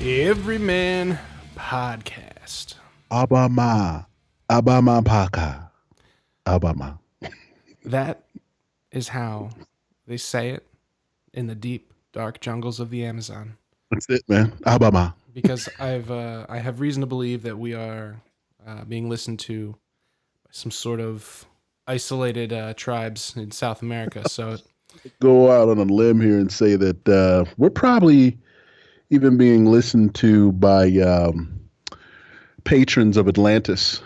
Everyman Podcast. Abama Paka. Abama. That is how they say it in the deep, dark jungles of the Amazon. That's it, man. Abama. Because I have reason to believe that we are being listened to by some sort of isolated tribes in South America. So Go out on a limb here and say that we're probably even being listened to by patrons of Atlantis.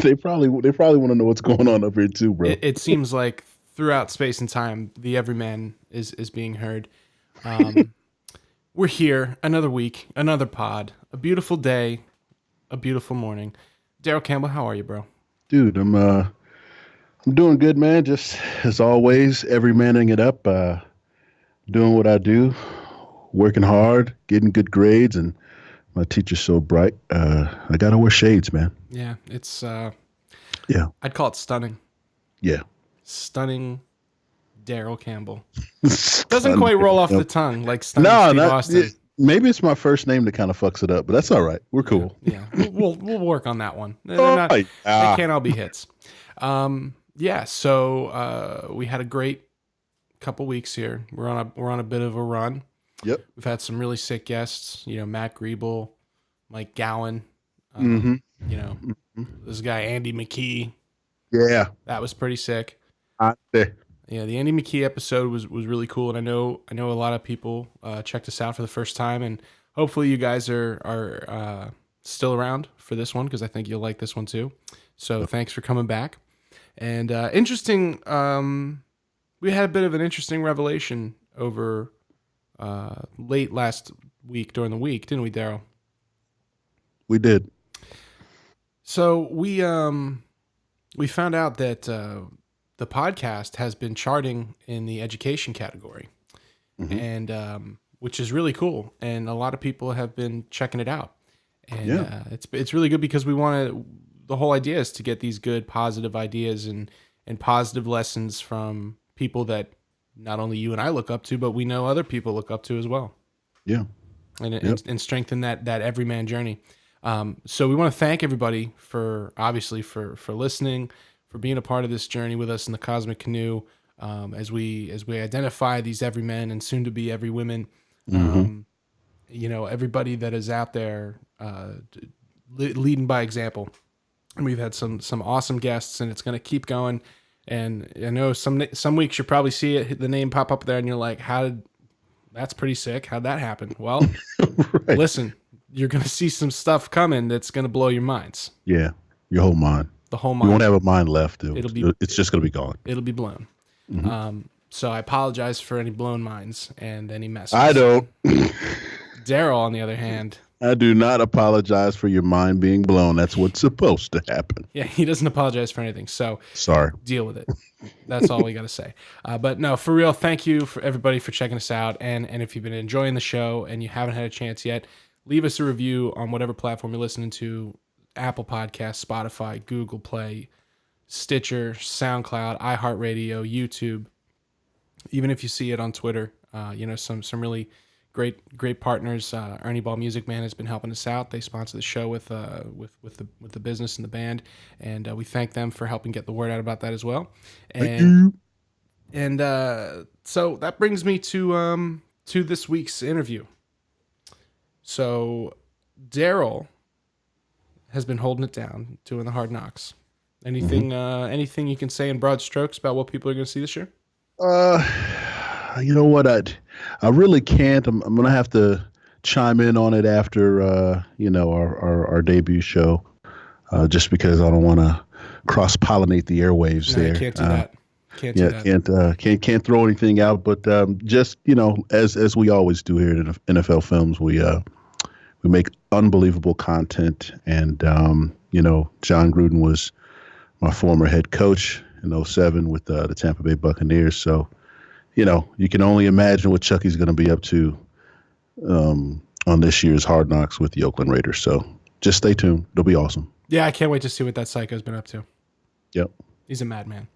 they probably want to know what's going on up here too, bro. it seems like throughout space and time, the Everyman is being heard. We're here, another week, another pod, a beautiful day, a beautiful morning. Daryl Campbell, how are you, bro? Dude, I'm doing good, man. Just as always, everymaning it up, doing what I do, working hard, getting good grades, and my teacher's so bright. I gotta wear shades, man. Yeah, it's Yeah, I'd call it stunning. yeah. Stunning Daryl Campbell. Doesn't quite roll off the tongue like stunning No, Steve Austin. maybe it's my first name that kind of fucks it up, but that's all right. We're cool. Yeah, we'll work on that one. They can't all be hits. Yeah, so we had a great couple weeks here. We're on a bit of a run. Yep. We've had some really sick guests. You know, Matt Griebel, Mike Gowan. You know, this guy Andy McKee. Yeah. That was pretty sick. There. Yeah, the Andy McKee episode was really cool, and I know a lot of people checked us out for the first time, and hopefully you guys are still around for this one because I think you'll like this one too. So thanks for coming back. And interesting, we had a bit of an interesting revelation over late last week during the week, didn't we, Daryl? We did. So we found out that the podcast has been charting in the education category, and which is really cool. And a lot of people have been checking it out, and it's really good because we want to. The whole idea is to get these good, positive ideas and positive lessons from people that not only you and I look up to, but we know other people look up to as well. Yeah. And strengthen that everyman journey. So we want to thank everybody for listening, for being a part of this journey with us in the Cosmic Canoe, as we identify these everymen and soon to be every women. You know, everybody that is out there leading by example. And we've had some awesome guests, and it's going to keep going. And I know some weeks you'll probably see the name pop up there, and you're like, that's pretty sick. How'd that happen? Well, Right. Listen, you're going to see some stuff coming that's going to blow your minds. Yeah. Your whole mind. The whole You mind. won't have a mind left. It's just going to be gone. It'll be blown. So I apologize for any blown minds and any messes. I don't. Daryl, on the other hand. I do not apologize for your mind being blown. That's what's supposed to happen. Yeah, he doesn't apologize for anything. So Sorry. deal with it. That's all we got to say. But no, for real, thank you for everybody for checking us out. And if you've been enjoying the show and you haven't had a chance yet, leave us a review on whatever platform you're listening to. Apple Podcasts, Spotify, Google Play, Stitcher, SoundCloud, iHeartRadio, YouTube. Even if you see it on Twitter, you know, some really great partners. Ernie Ball Music Man has been helping us out. They sponsor the show with the business and the band, and we thank them for helping get the word out about that as well. And so that brings me to this week's interview. So Daryl has been holding it down, doing the hard knocks. Anything you can say in broad strokes about what people are going to see this year? You know what? I really can't. I'm going to have to chime in on it after, you know, our debut show, just because I don't want to cross-pollinate the airwaves there. You can't do that. Can't do that. Can't throw anything out. But just, you know, as we always do here at NFL Films, we make unbelievable content. And, you know, John Gruden was my former head coach in 2007 with the Tampa Bay Buccaneers. So, you know, you can only imagine what Chucky's going to be up to on this year's Hard Knocks with the Oakland Raiders. So just stay tuned. It'll be awesome. Yeah, I can't wait to see what that psycho's been up to. Yep. He's a madman.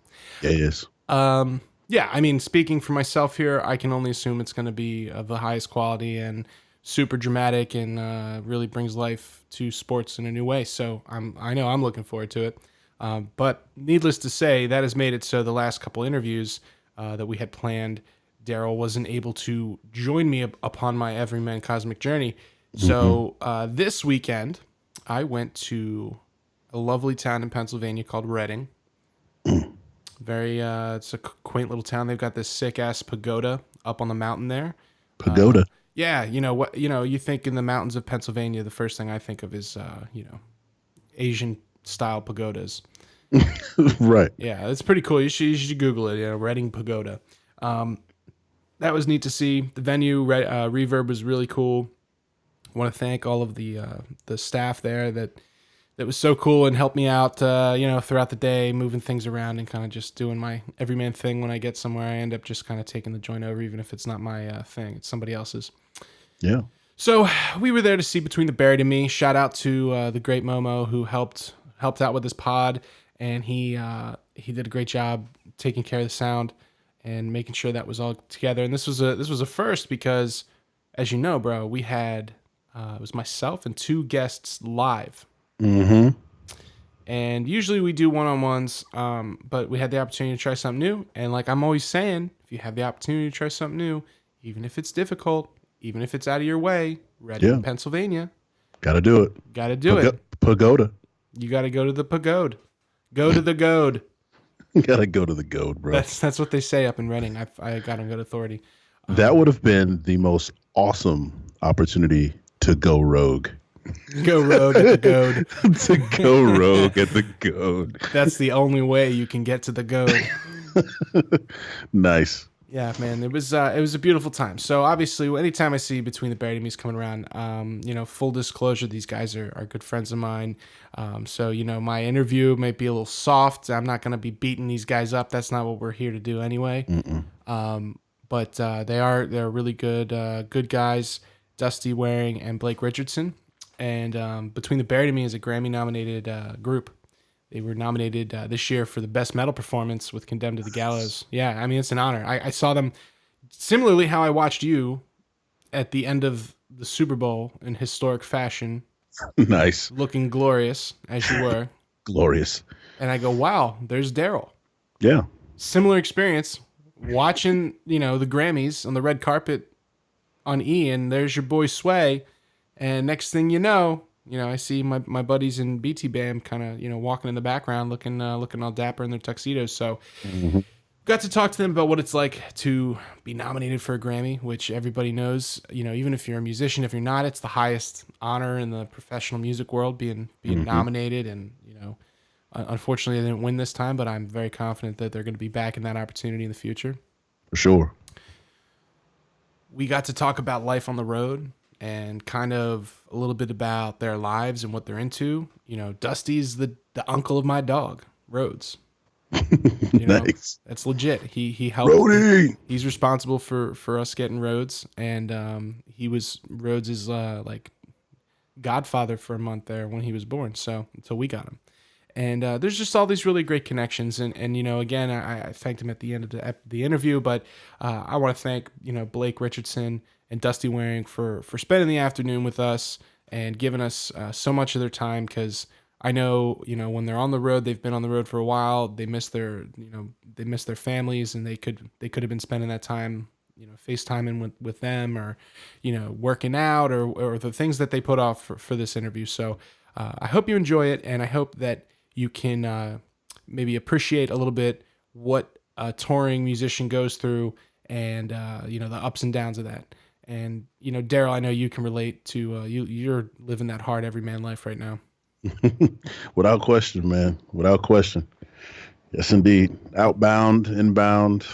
Yeah, he is. Yeah, I mean, speaking for myself here, I can only assume it's going to be of the highest quality and super dramatic and really brings life to sports in a new way. So I know I'm looking forward to it. But needless to say, that has made it so the last couple interviews that we had planned, Daryl wasn't able to join me upon my Everyman Cosmic Journey. So this weekend, I went to a lovely town in Pennsylvania called Reading. It's a quaint little town. They've got this sick ass pagoda up on the mountain there. Pagoda. Yeah, you think in the mountains of Pennsylvania, the first thing I think of is Asian style pagodas. Right. Yeah, it's pretty cool. You should Google it. Reading Pagoda. That was neat to see. The venue, Reverb, was really cool. I want to thank all of the staff there that was so cool and helped me out, throughout the day, moving things around and kind of just doing my everyman thing. When I get somewhere, I end up just kind of taking the joint over, even if it's not my thing. It's somebody else's. Yeah. So we were there to see Between the Buried and Me. Shout out to the great Momo who helped out with this pod, and he did a great job taking care of the sound and making sure that was all together. And this was a first because, as you know, bro, we had it was myself and two guests live. Mm-hmm. And usually we do one-on-ones, but we had the opportunity to try something new. And like I'm always saying, if you have the opportunity to try something new, even if it's difficult, even if it's out of your way, Reading, Pennsylvania. Got to do it. Got to do it. Pagoda. You got to go to the pagoda. Go to the goad. Got to go to the goad, bro. That's what they say up in Reading. I got on good authority. That would have been the most awesome opportunity to go rogue. Go rogue at the goad. To go rogue at the goad. That's the only way you can get to the goad. Nice. Yeah, man, it was a beautiful time. So obviously, anytime I see Between the Buried and Me's coming around, full disclosure, these guys are good friends of mine. So my interview might be a little soft. I'm not gonna be beating these guys up. That's not what we're here to do anyway. But they're really good guys, Dustie Waring and Blake Richardson. And Between the Buried and Me is a Grammy-nominated group. They were nominated this year for the Best Metal Performance with Condemned to the Gallows. Yeah, I mean, it's an honor. I saw them similarly how I watched you at the end of the Super Bowl in historic fashion. Nice. Looking glorious, as you were. Glorious. And I go, wow, there's Daryl. Yeah. Similar experience. Watching, the Grammys on the red carpet on E, and there's your boy Sway. And next thing you know, I see my buddies in BT Bam kind of, walking in the background, looking all dapper in their tuxedos. So got to talk to them about what it's like to be nominated for a Grammy, which everybody knows, even if you're a musician, if you're not, it's the highest honor in the professional music world, being nominated. And, unfortunately they didn't win this time, but I'm very confident that they're going to be back in that opportunity in the future. For sure. We got to talk about life on the road and kind of a little bit about their lives and what they're into. Dusty's the uncle of my dog, Rhodes. Nice. That's legit. He helped. Rhodey! He's responsible for us getting Rhodes, and he was Rhodes's like godfather for a month there when he was born. So until we got him, and there's just all these really great connections. And again, I thanked him at the end of the interview, but I want to thank Blake Richardson and Dustie Waring for spending the afternoon with us and giving us so much of their time, because I know, when they're on the road, they've been on the road for a while. They miss their families, and they could have been spending that time, FaceTiming with them, or, working out, or the things that they put off for this interview. So I hope you enjoy it, and I hope that you can maybe appreciate a little bit what a touring musician goes through, and the ups and downs of that. And Daryl, I know you can relate to you're living that hard everyman life right now. Without question, man. Without question. Yes, indeed. Outbound, inbound,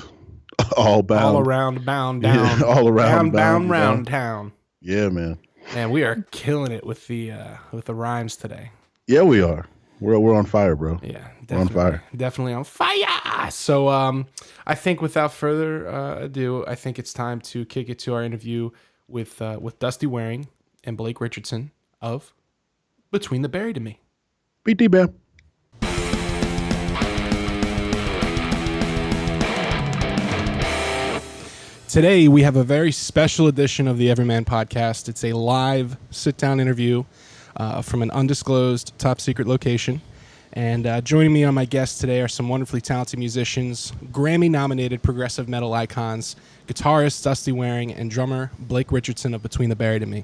all bound. All around, bound, down. Yeah, all around, bound, round town. Yeah, man. Man, we are killing it with the rhymes today. Yeah, we are. We're on fire, bro. Yeah, definitely, we're on fire. Definitely on fire. So, I think without further ado, I think it's time to kick it to our interview with Dustie Waring and Blake Richardson of Between the Buried and Me. BT Bam. Today, we have a very special edition of the Everyman Podcast. It's a live sit-down interview from an undisclosed top-secret location. And joining me on my guests today are some wonderfully talented musicians, Grammy-nominated progressive metal icons, guitarist Dustie Waring, and drummer Blake Richardson of Between the Buried and Me.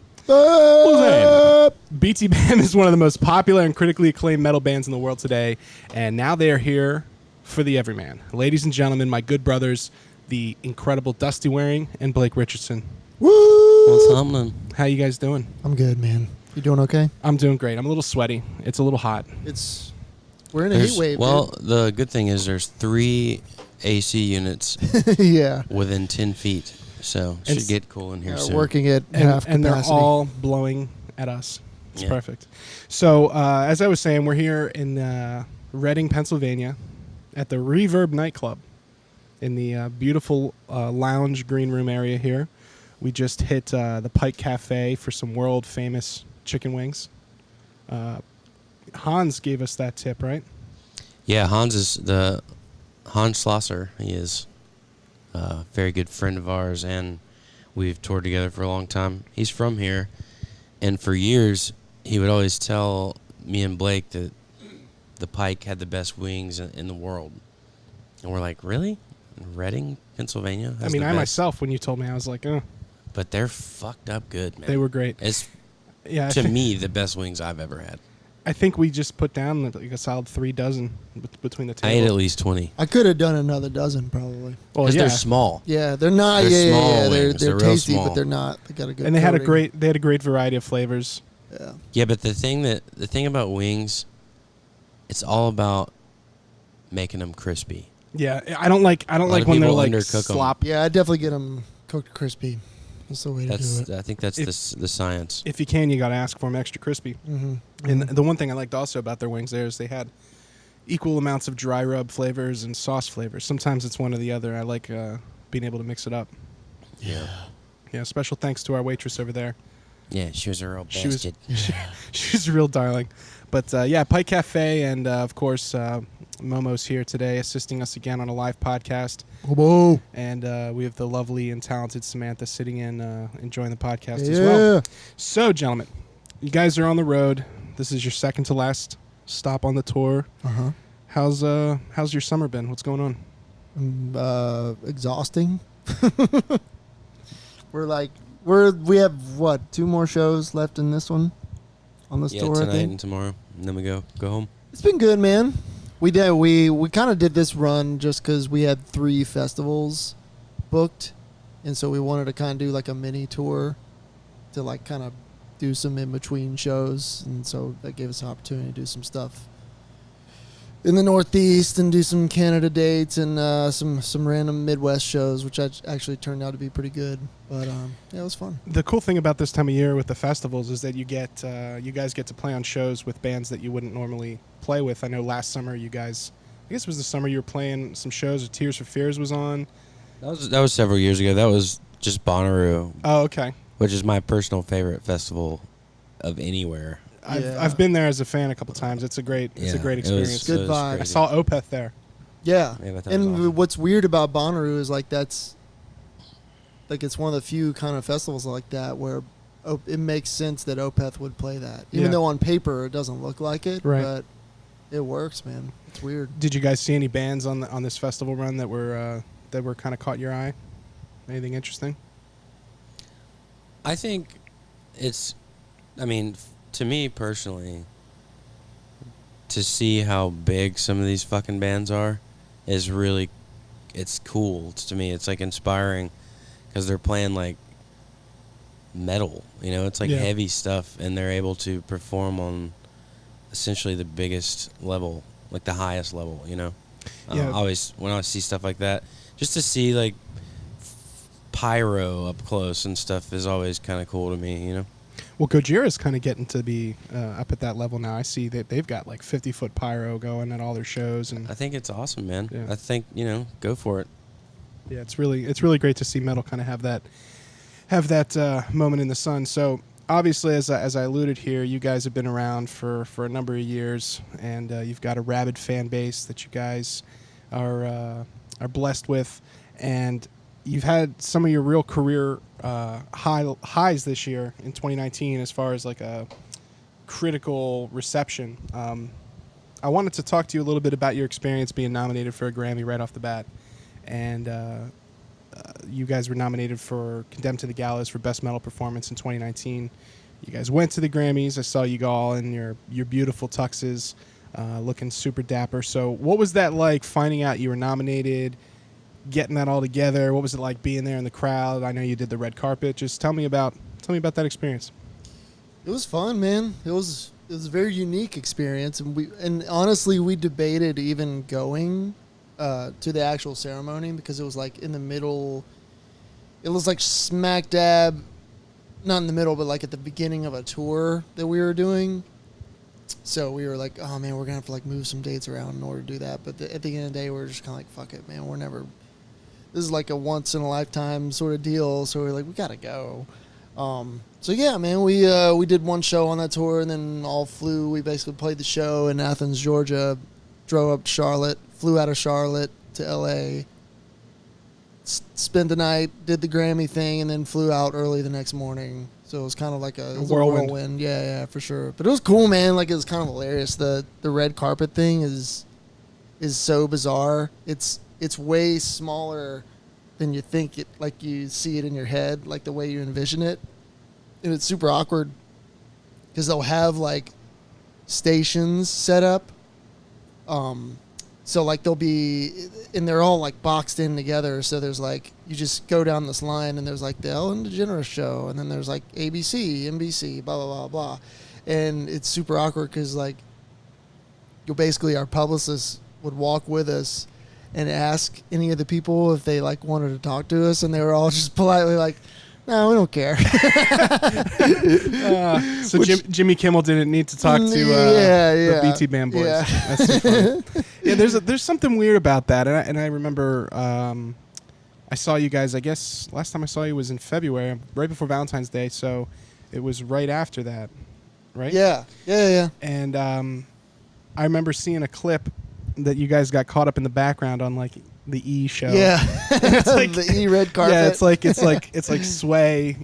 BT Band is one of the most popular and critically acclaimed metal bands in the world today, and now they are here for the Everyman. Ladies and gentlemen, my good brothers, the incredible Dustie Waring and Blake Richardson. Woo! What's happening? How you guys doing? I'm good, man. You doing okay? I'm doing great. I'm a little sweaty. It's a little hot. We're in a heat wave. Well, the good thing is there's 3 AC units yeah. within 10 feet, so it should get cool in here soon. Working at half and capacity. they're all blowing at us. It's Yeah. perfect. So, as I was saying, we're here in Reading, Pennsylvania, at the Reverb nightclub in the beautiful lounge green room area here. We just hit the Pike Cafe for some world famous chicken wings. Hans gave us that tip, right? Yeah, Hans Schlosser. He is a very good friend of ours, and we've toured together for a long time. He's from here, and for years he would always tell me and Blake that the Pike had the best wings in the world. And we're like, really? Reading, Pennsylvania? I mean, I myself, when you told me, I was like, But they're fucked up good, man. they were great. It's, Yeah, to me, the best wings I've ever had. I think we just put down like a solid 3 dozen between the I table. ate at least 20. I could have done another dozen probably. Well, Because yeah. they're small. Yeah, they're not. They're yeah, small yeah, wings. they're They're real tasty, small. but they're not. They got a good. And they had a coating. great variety of flavors. Yeah. Yeah, but the thing about wings, it's all about making them crispy. Yeah, I don't like lot when of they're people like undercook 'em. slop. Yeah, I definitely get them cooked crispy. That's the way to do it. I think that's the science. If you can, you got to ask for them extra crispy. Mm-hmm. And the one thing I liked also about their wings there is they had equal amounts of dry rub flavors and sauce flavors. Sometimes it's one or the other. I like being able to mix it up. Yeah. Yeah, special thanks to our waitress over there. Yeah, she was a real She was- bastard. She's a real darling. But yeah, Pike Cafe and of course Momo's here today assisting us again on a live podcast. Whoa. And we have the lovely and talented Samantha sitting in enjoying the podcast as Yeah. well. So, gentlemen, you guys are on the road. This is your second to last stop on the tour. Uh How's your summer been? What's going on? huh. Exhausting. We have what 2 more shows left in this one on this Yeah, tour. I tonight think. and tomorrow. And then we go home. It's been good, man. We kind of did this run just because we had 3 festivals booked, and so we wanted to kind of do like a mini tour to like kind of do some in between shows, and so that gave us an opportunity to do some stuff in the Northeast and do some Canada dates and some random Midwest shows, which actually turned out to be pretty good. But yeah, it was fun. The cool thing about this time of year with the festivals is that you guys get to play on shows with bands that you wouldn't normally play with. I know last summer you guys, I guess it was the summer you were playing some shows. Tears for Fears was on. That was several years ago. That was just Bonnaroo, Oh, okay. which is my personal favorite festival of anywhere. Yeah. I've been there as a fan a couple times. It's a great experience. Good vibe. I saw Opeth there. Yeah, Yeah, but that was and awesome. what's weird about Bonnaroo is like it's one of the few kind of festivals like that where it makes sense that Opeth would play that, even Yeah. though on paper it doesn't look like it. Right. But it works, man. It's weird. Did you guys see any bands on this festival run that were kind of caught your eye? Anything interesting? I think to me personally, to see how big some of these fucking bands are is really, it's cool to me. It's like inspiring because they're playing like metal, it's like Yeah. heavy stuff, and they're able to perform on essentially the biggest level, like the highest level, Yeah. When I see stuff like that, just to see like pyro up close and stuff is always kind of cool to me, Well, Gojira's kind of getting to be up at that level now. I see that they've got like 50-foot pyro going at all their shows, and I think it's awesome, man. Yeah. I think, go for it. yeah, it's really great to see metal kind of have that moment in the sun. So obviously, as I alluded here, you guys have been around for a number of years, and you've got a rabid fan base that you guys are blessed with. And you've had some of your real career highs this year in 2019 as far as like a critical reception. I wanted to talk to you a little bit about your experience being nominated for a Grammy right off the bat. And you guys were nominated for Condemned to the Gallows for Best Metal Performance in 2019. You guys went to the Grammys. I saw you all in your beautiful tuxes, looking super dapper. So what was that like, finding out you were nominated, getting that all together? What was it like being there in the crowd? I know you did the red carpet. Just tell me about that experience. It was fun, man. It was a very unique experience, and honestly, we debated even going to the actual ceremony because it was like in the middle. It was like smack dab, not in the middle, but like at the beginning of a tour that we were doing. So we were like, oh man, we're gonna have to like move some dates around in order to do that. But at the end of the day, we were just kind of like, fuck it, man. This is like a once in a lifetime sort of deal. So we're like, we gotta go. So yeah, man, we did one show on that tour and then all flew. We basically played the show in Athens, Georgia, drove up to Charlotte, flew out of Charlotte to LA, spent the night, did the Grammy thing, and then flew out early the next morning. So it was kind of like a whirlwind. Yeah, for sure. But it was cool, man. Like, it was kind of hilarious. The red carpet thing is so bizarre. It's way smaller than you think it, like you see it in your head, like the way you envision it. And it's super awkward because they'll have like stations set up. So like they'll be, and they're all like boxed in together. So there's like, you just go down this line and there's like the Ellen DeGeneres show. And then there's like ABC, NBC, blah, blah, blah, blah. And it's super awkward because like, basically our publicist would walk with us and ask any of the people if they like wanted to talk to us, and they were all just politely like, "No, we don't care." So Jimmy Kimmel didn't need to talk to the BT Band boys. Yeah. That's too funny. Yeah, there's something weird about that, and I remember I saw you guys. I guess last time I saw you was in February, right before Valentine's Day. So it was right after that, right? Yeah. And I remember seeing a clip that you guys got caught up in the background on like the E show. Yeah. It's like, the E red carpet. Yeah, it's like Sway,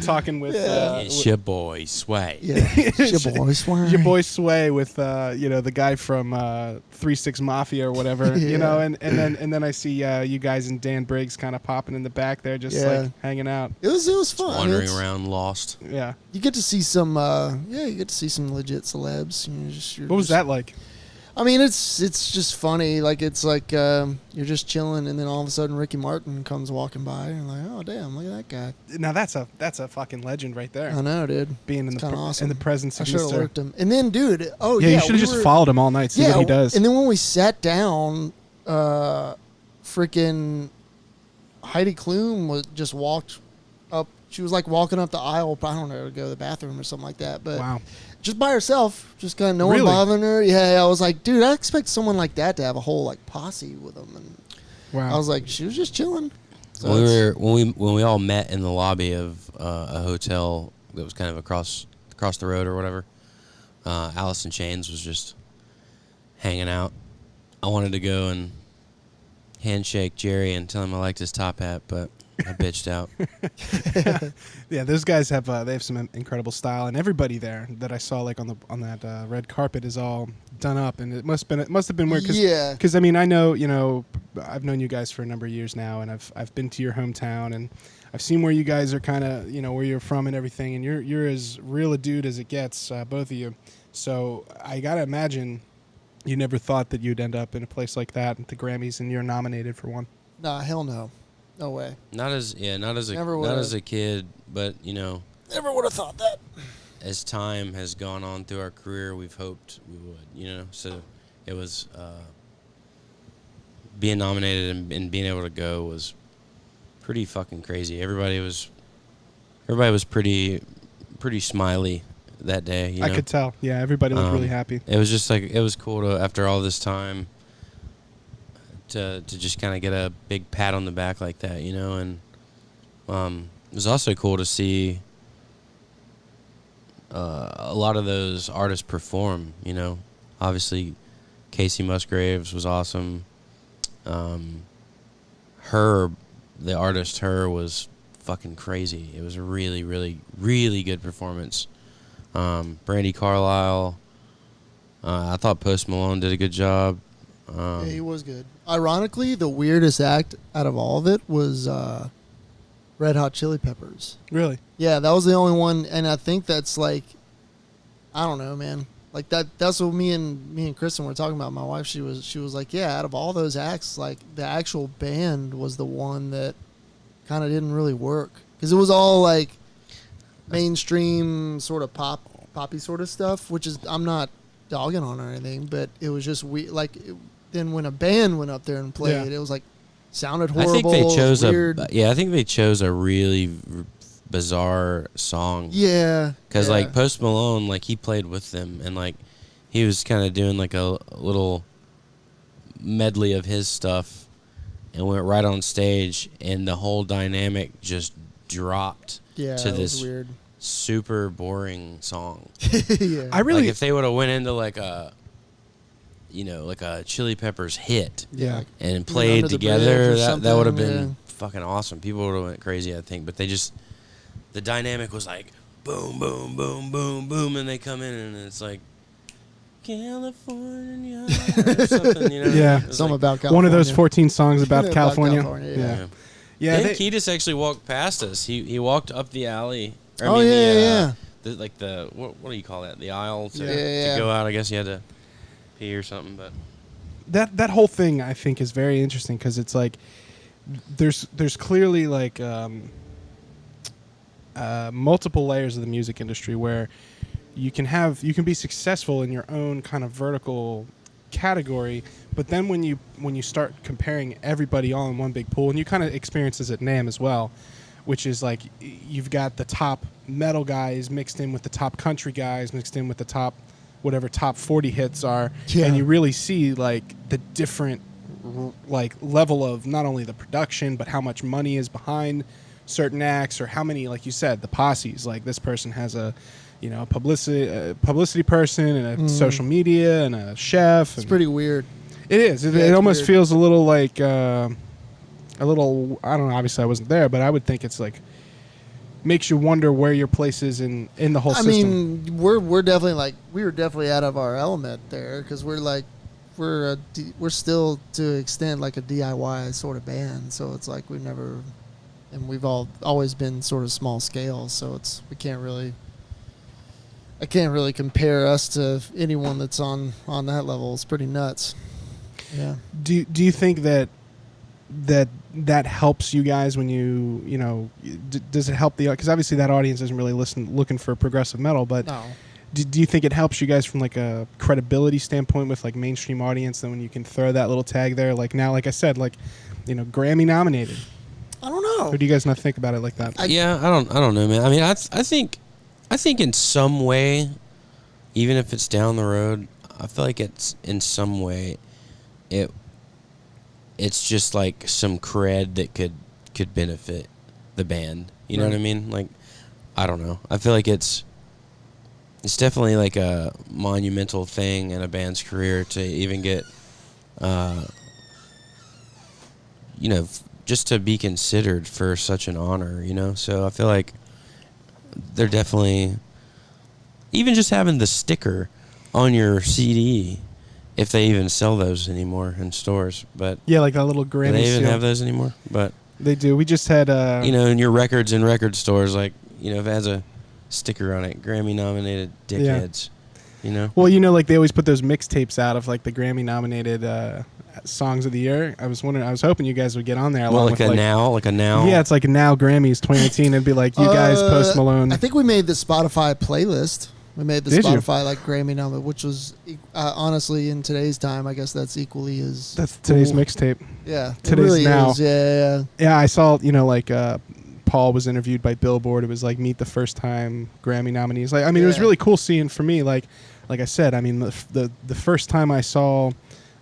talking with It's your boy Sway. Yeah. It's your boy Sway. Your boy Sway with the guy from 3-6 Mafia or whatever. Yeah. And then I see you guys and Dan Briggs kind of popping in the back there, just like hanging out. It was fun. Wandering around lost. Yeah. You get to see some legit celebs. What was that like? I mean, it's just funny. Like, it's like you're just chilling, and then all of a sudden Ricky Martin comes walking by, and you're like, oh damn, look at that guy. Now that's a fucking legend right there. I know, dude. Being in awesome. in the presence of I should have Mr. lurked him. And then, dude, you should have just followed him all night, see what he does. And then when we sat down, freaking Heidi Klum just walked up. She was like walking up the aisle. I don't know, to go to the bathroom or something like that. But wow. Just by herself, just kind of no one bothering her. Yeah, I was like, dude, I expect someone like that to have a whole like posse with them. And wow. I was like, she was just chilling. So when we all met in the lobby of a hotel that was kind of across the road or whatever, Alice in Chains was just hanging out. I wanted to go and handshake Jerry and tell him I liked his top hat, but I bitched out. Yeah, those guys have they have some incredible style, and everybody there that I saw like on that red carpet is all done up, and it must have been weird. Because I mean, I know I've known you guys for a number of years now, and I've been to your hometown, and I've seen where you guys are kind of where you're from and everything, and you're as real a dude as it gets, both of you. So I gotta imagine you never thought that you'd end up in a place like that at the Grammys, and you're nominated for one. Nah, hell no. No way. Not as a kid, but Never would have thought that. As time has gone on through our career, we've hoped we would, So it was being nominated and being able to go was pretty fucking crazy. Everybody was pretty smiley that day. I could tell. Yeah, everybody looked really happy. It was just like, it was cool to, after all this time, to just kind of get a big pat on the back like that, and it was also cool to see a lot of those artists perform. Obviously Casey Musgraves was awesome. Herb, the artist Her was fucking crazy. It was a really, really, really good performance. Brandy Carlisle. I thought Post Malone did a good job. Yeah, he was good. Ironically, the weirdest act out of all of it was Red Hot Chili Peppers. Really? Yeah, that was the only one, and I think that's like, I don't know, man. Like that's what me and Kristen were talking about. My wife, she was like, yeah, out of all those acts, like the actual band was the one that kind of didn't really work because it was all like mainstream sort of poppy sort of stuff, which is I'm not dogging on or anything, but it was just then when a band went up there and played, it was like sounded horrible. I think they chose weird. I think they chose a really bizarre song. Yeah, because like Post Malone, like he played with them and like he was kind of doing like a little medley of his stuff and went right on stage, and the whole dynamic just dropped to this weird, super boring song. Yeah, I really, like if they would have went into like a, like a Chili Peppers hit, and played together, that would have been fucking awesome. People would have went crazy, I think. But the dynamic was like boom, boom, boom, boom, boom, and they come in and it's like California or something, Yeah, something about California. One of those 14 songs about California. Yeah. Then Kiedis actually walked past us. He walked up the alley. What do you call that? The aisle to to go out. I guess you had to pee or something, but that whole thing I think is very interesting because it's like there's clearly like multiple layers of the music industry where you can be successful in your own kind of vertical category, but then when you start comparing everybody all in one big pool, and you kind of experience this at NAMM as well, which is like you've got the top metal guys mixed in with the top country guys mixed in with the top whatever top 40 hits are, and you really see like the different like level of not only the production but how much money is behind certain acts, or how many, like you said, the posses, like this person has a publicity person and a social media and a chef. It's pretty weird. It is. It almost weird. Feels a little like I don't know, obviously I wasn't there, but I would think it's like makes you wonder where your place is in the whole system. I mean, we're definitely like we were definitely out of our element there because we're still to an extent like a DIY sort of band, so it's like we've always been sort of small scale, so I can't really compare us to anyone that's on that level. It's pretty nuts. Yeah. Do you think that helps you guys when does it help because obviously that audience isn't really looking for progressive metal, but no. Do you think it helps you guys from like a credibility standpoint with like mainstream audience, then when you can throw that little tag there, like now, like I said, like Grammy nominated? I don't know. Or do you guys not think about it like that? I don't know, man. I mean, I think in some way, even if it's down the road, I feel like it's in some way, it's just like some cred that could benefit the band. You know what I mean? Like, I don't know. I feel like it's definitely like a monumental thing in a band's career to even get, just to be considered for such an honor, So I feel like they're definitely, even just having the sticker on your CD, if they even sell those anymore in stores. But yeah, like that little Grammy. Do they even seal. have those anymore? But they do. We just had in your records in record stores, like if it has a sticker on it, Grammy nominated dickheads. Well, like they always put those mixtapes out of like the Grammy nominated songs of the year. I was hoping you guys would get on there. Well, like a now. Yeah, it's like now Grammys 2018. It'd be like you guys, Post Malone. I think we made the Spotify playlist. We made the Spotify like Grammy number, which was honestly in today's time, I guess that's equally as that's today's mixtape. Yeah, today's it really now. Is. Yeah. Yeah, I saw Paul was interviewed by Billboard. It was like meet the first time Grammy nominees. Like, I mean, it was really cool seeing for me. Like I said, I mean, the first time I saw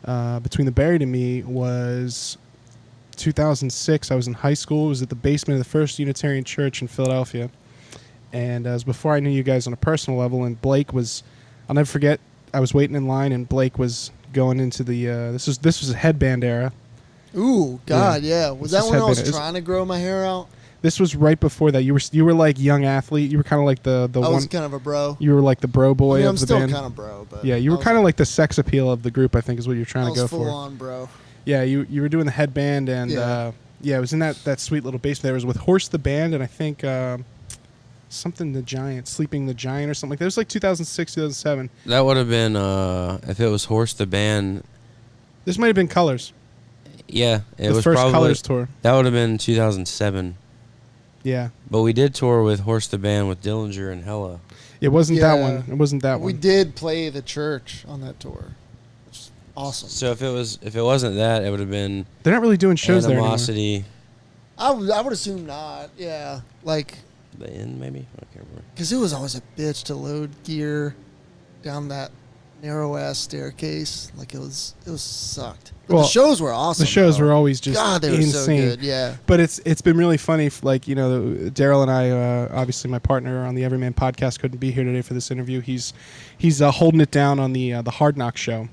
Between the Buried and Me was 2006. I was in high school. It was at the basement of the First Unitarian Church in Philadelphia. And it was before I knew you guys on a personal level. And Blake was, I'll never forget, I was waiting in line and Blake was going into the, this was a headband era. Ooh, God, yeah. Was that This when I was headband is- trying to grow my hair out? This was right before that. You were like young athlete. You were kind of like the I one. was kind of a bro. You were like the bro boy I mean, of I'm the still band. kind of bro, but Yeah, you were I was kind of like the sex appeal of the group. I think is what you're trying I to was go full for. on, bro. Yeah, you were doing the headband and Yeah. yeah, it was in that sweet little basement. There was with Horse the band and I think something the Giant, Sleeping the Giant or something like that. It was like 2006, 2007. That would have been if it was Horse the band. This might have been Colors. Yeah, it The was first probably Colors tour. That would have been 2007. Yeah. But we did tour with Horse the band with Dillinger and Hella. It wasn't that Yeah. one. It wasn't that We one. did play the church on that tour. Which is awesome. So if it wasn't that, it would have been They're not really doing shows there anymore. Animosity. I would assume not. Yeah, like The End, maybe? I can't remember. because it was always a bitch to load gear down that narrow ass staircase. Like it was sucked. But Well, the shows were awesome. The shows though. were always just God, they were insane. so good. Yeah. But it's been really funny. Like Daryl and I, obviously my partner on the Everyman Podcast, couldn't be here today for this interview. He's holding it down on the Hard Knock show.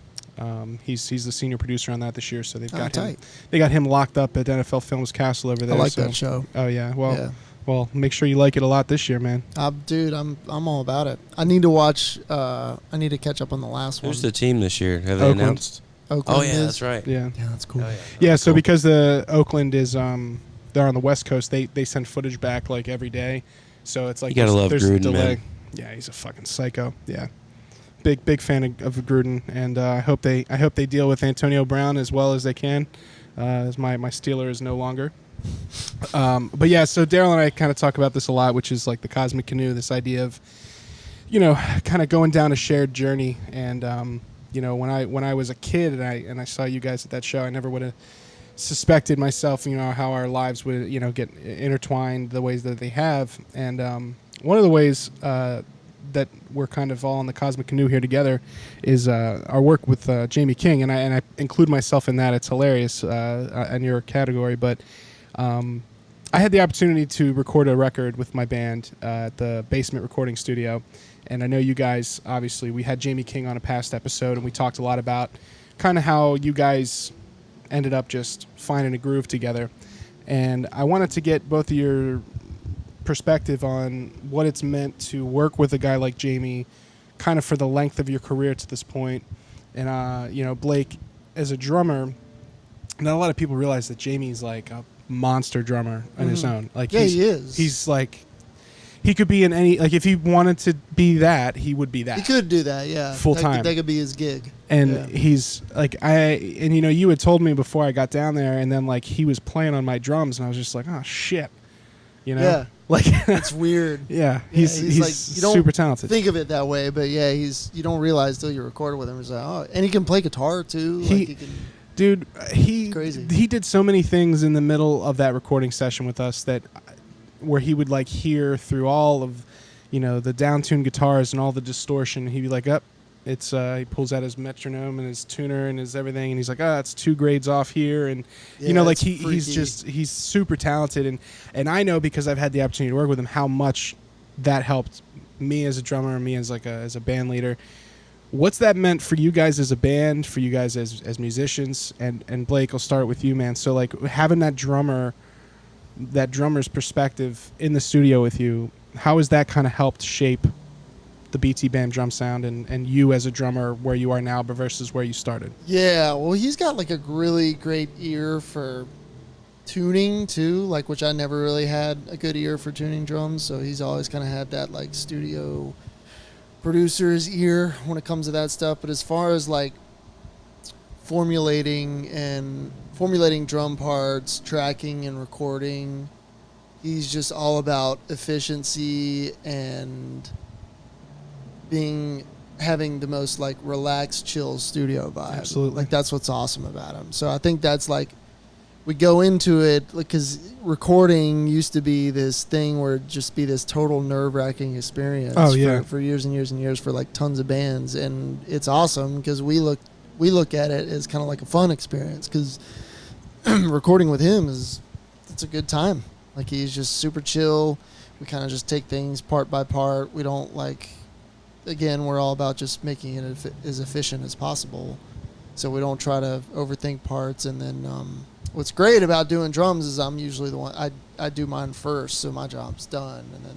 He's the senior producer on that this year. So they've got him. Tight. They got him locked up at NFL Films Castle over there. I like so- that show. Oh yeah. Yeah. Well, make sure you like it a lot this year, man. Dude, I'm all about it. I need to watch. I need to catch up on the last Who's one. the team this year? Have they Oakland. announced? Oakland Oh, yeah, is? that's right. Yeah. Yeah, that's cool. Oh, Yeah, so Cool. because the Oakland is they're on the West Coast, they send footage back like every day. So it's like You gotta love there's a Gruden, delay. man. Yeah, he's a fucking psycho. Yeah. Big fan of Gruden, and I hope they deal with Antonio Brown as well as they can. As my Steeler is no longer. But yeah, so Daryl and I kind of talk about this a lot, which is like the cosmic canoe, this idea of, kind of going down a shared journey. And when I was a kid and I saw you guys at that show, I never would have suspected myself, how our lives would, get intertwined the ways that they have. And one of the ways that we're kind of all on the cosmic canoe here together is our work with Jamie King, and I include myself in that. It's hilarious in your category, but I had the opportunity to record a record with my band at the Basement Recording Studio, and I know you guys, obviously, we had Jamie King on a past episode, and we talked a lot about kind of how you guys ended up just finding a groove together, and I wanted to get both of your perspective on what it's meant to work with a guy like Jamie kind of for the length of your career to this point. And Blake, as a drummer, not a lot of people realize that Jamie's like a monster drummer on his own. Like Yeah, he is. He's like, he could be in any, like if he wanted to be that, he would be that. He could do that, yeah. Full time. That could be his gig. And Yeah. he's like, you had told me before I got down there, and then like he was playing on my drums, and I was just like, oh shit, Yeah. like It's weird. yeah, he's like, you don't super talented. Think of it that way, but yeah, you don't realize till you record with him. He's like, oh, and he can play guitar too. He- Like he can. Dude, Crazy. he did so many things in the middle of that recording session with us that where he would like hear through all of the downtuned guitars and all the distortion. He'd be like, it's he pulls out his metronome and his tuner and his everything, and he's like, it's 2 grades off here, and Yeah, like it's he's super talented, and I know because I've had the opportunity to work with him how much that helped me as a drummer and me as as a band leader. What's that meant for you guys as a band, for you guys as musicians? And Blake, I'll start with you, man. So like having that drummer's perspective in the studio with you, how has that kind of helped shape the BT Band drum sound and you as a drummer where you are now versus where you started? Yeah, well, he's got like a really great ear for tuning too, like which I never really had a good ear for tuning drums. So he's always kind of had that like studio producer's ear when it comes to that stuff. But as far as like formulating drum parts, tracking and recording, he's just all about efficiency and having the most like relaxed, chill studio vibe. Absolutely. Like that's what's awesome about him. So I think that's like we go into it because recording used to be this thing where it'd just be this total nerve-wracking experience for years and years and years for like tons of bands, and it's awesome because we look at it as kind of like a fun experience because recording with him it's a good time. Like he's just super chill. We kind of just take things part by part. We don't again, we're all about just making it as efficient as possible. So we don't try to overthink parts and then what's great about doing drums is I'm usually the one I do mine first, so my job's done, and then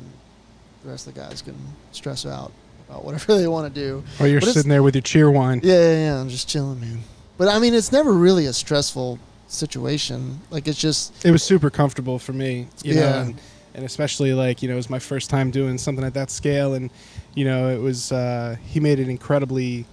the rest of the guys can stress out about whatever they want to do. Or you're sitting there with your cheer wine. Yeah, I'm just chilling, man. But I mean, it's never really a stressful situation. Like, it's just... It was super comfortable for me, you know, and especially, like, you know, it was my first time doing something at that scale, and, you know, it was, he made it incredibly,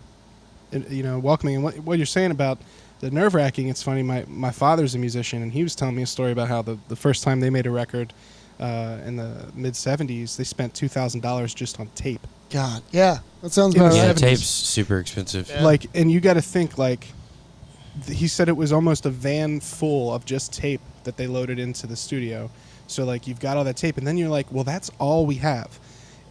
you know, welcoming. And what you're saying about the nerve-wracking, it's funny, my father's a musician, and he was telling me a story about how the first time they made a record in the mid-'70s, they spent $2,000 just on tape. God, yeah. That sounds about right. Yeah, tape's super expensive. Yeah. Like, and you got to think, like, he said it was almost a van full of just tape that they loaded into the studio. So, like, you've got all that tape, and then you're like, well, that's all we have.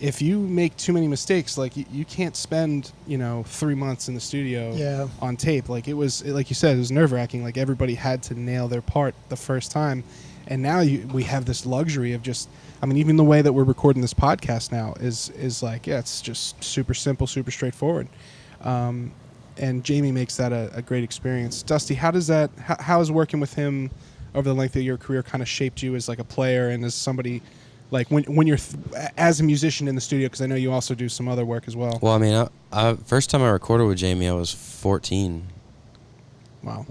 If you make too many mistakes, like, you can't spend, you know, 3 months in the studio on tape. Like, like you said, it was nerve-wracking. Like, everybody had to nail their part the first time. And now we have this luxury of just, I mean, even the way that we're recording this podcast now is like, yeah, it's just super simple, super straightforward. And Jamie makes that a great experience. Dusty, how has working with him over the length of your career kind of shaped you as like a player and as somebody, like when you're as a musician in the studio? Because I know you also do some other work as well. Well, I mean, I first time I recorded with Jamie, I was 14. Wow.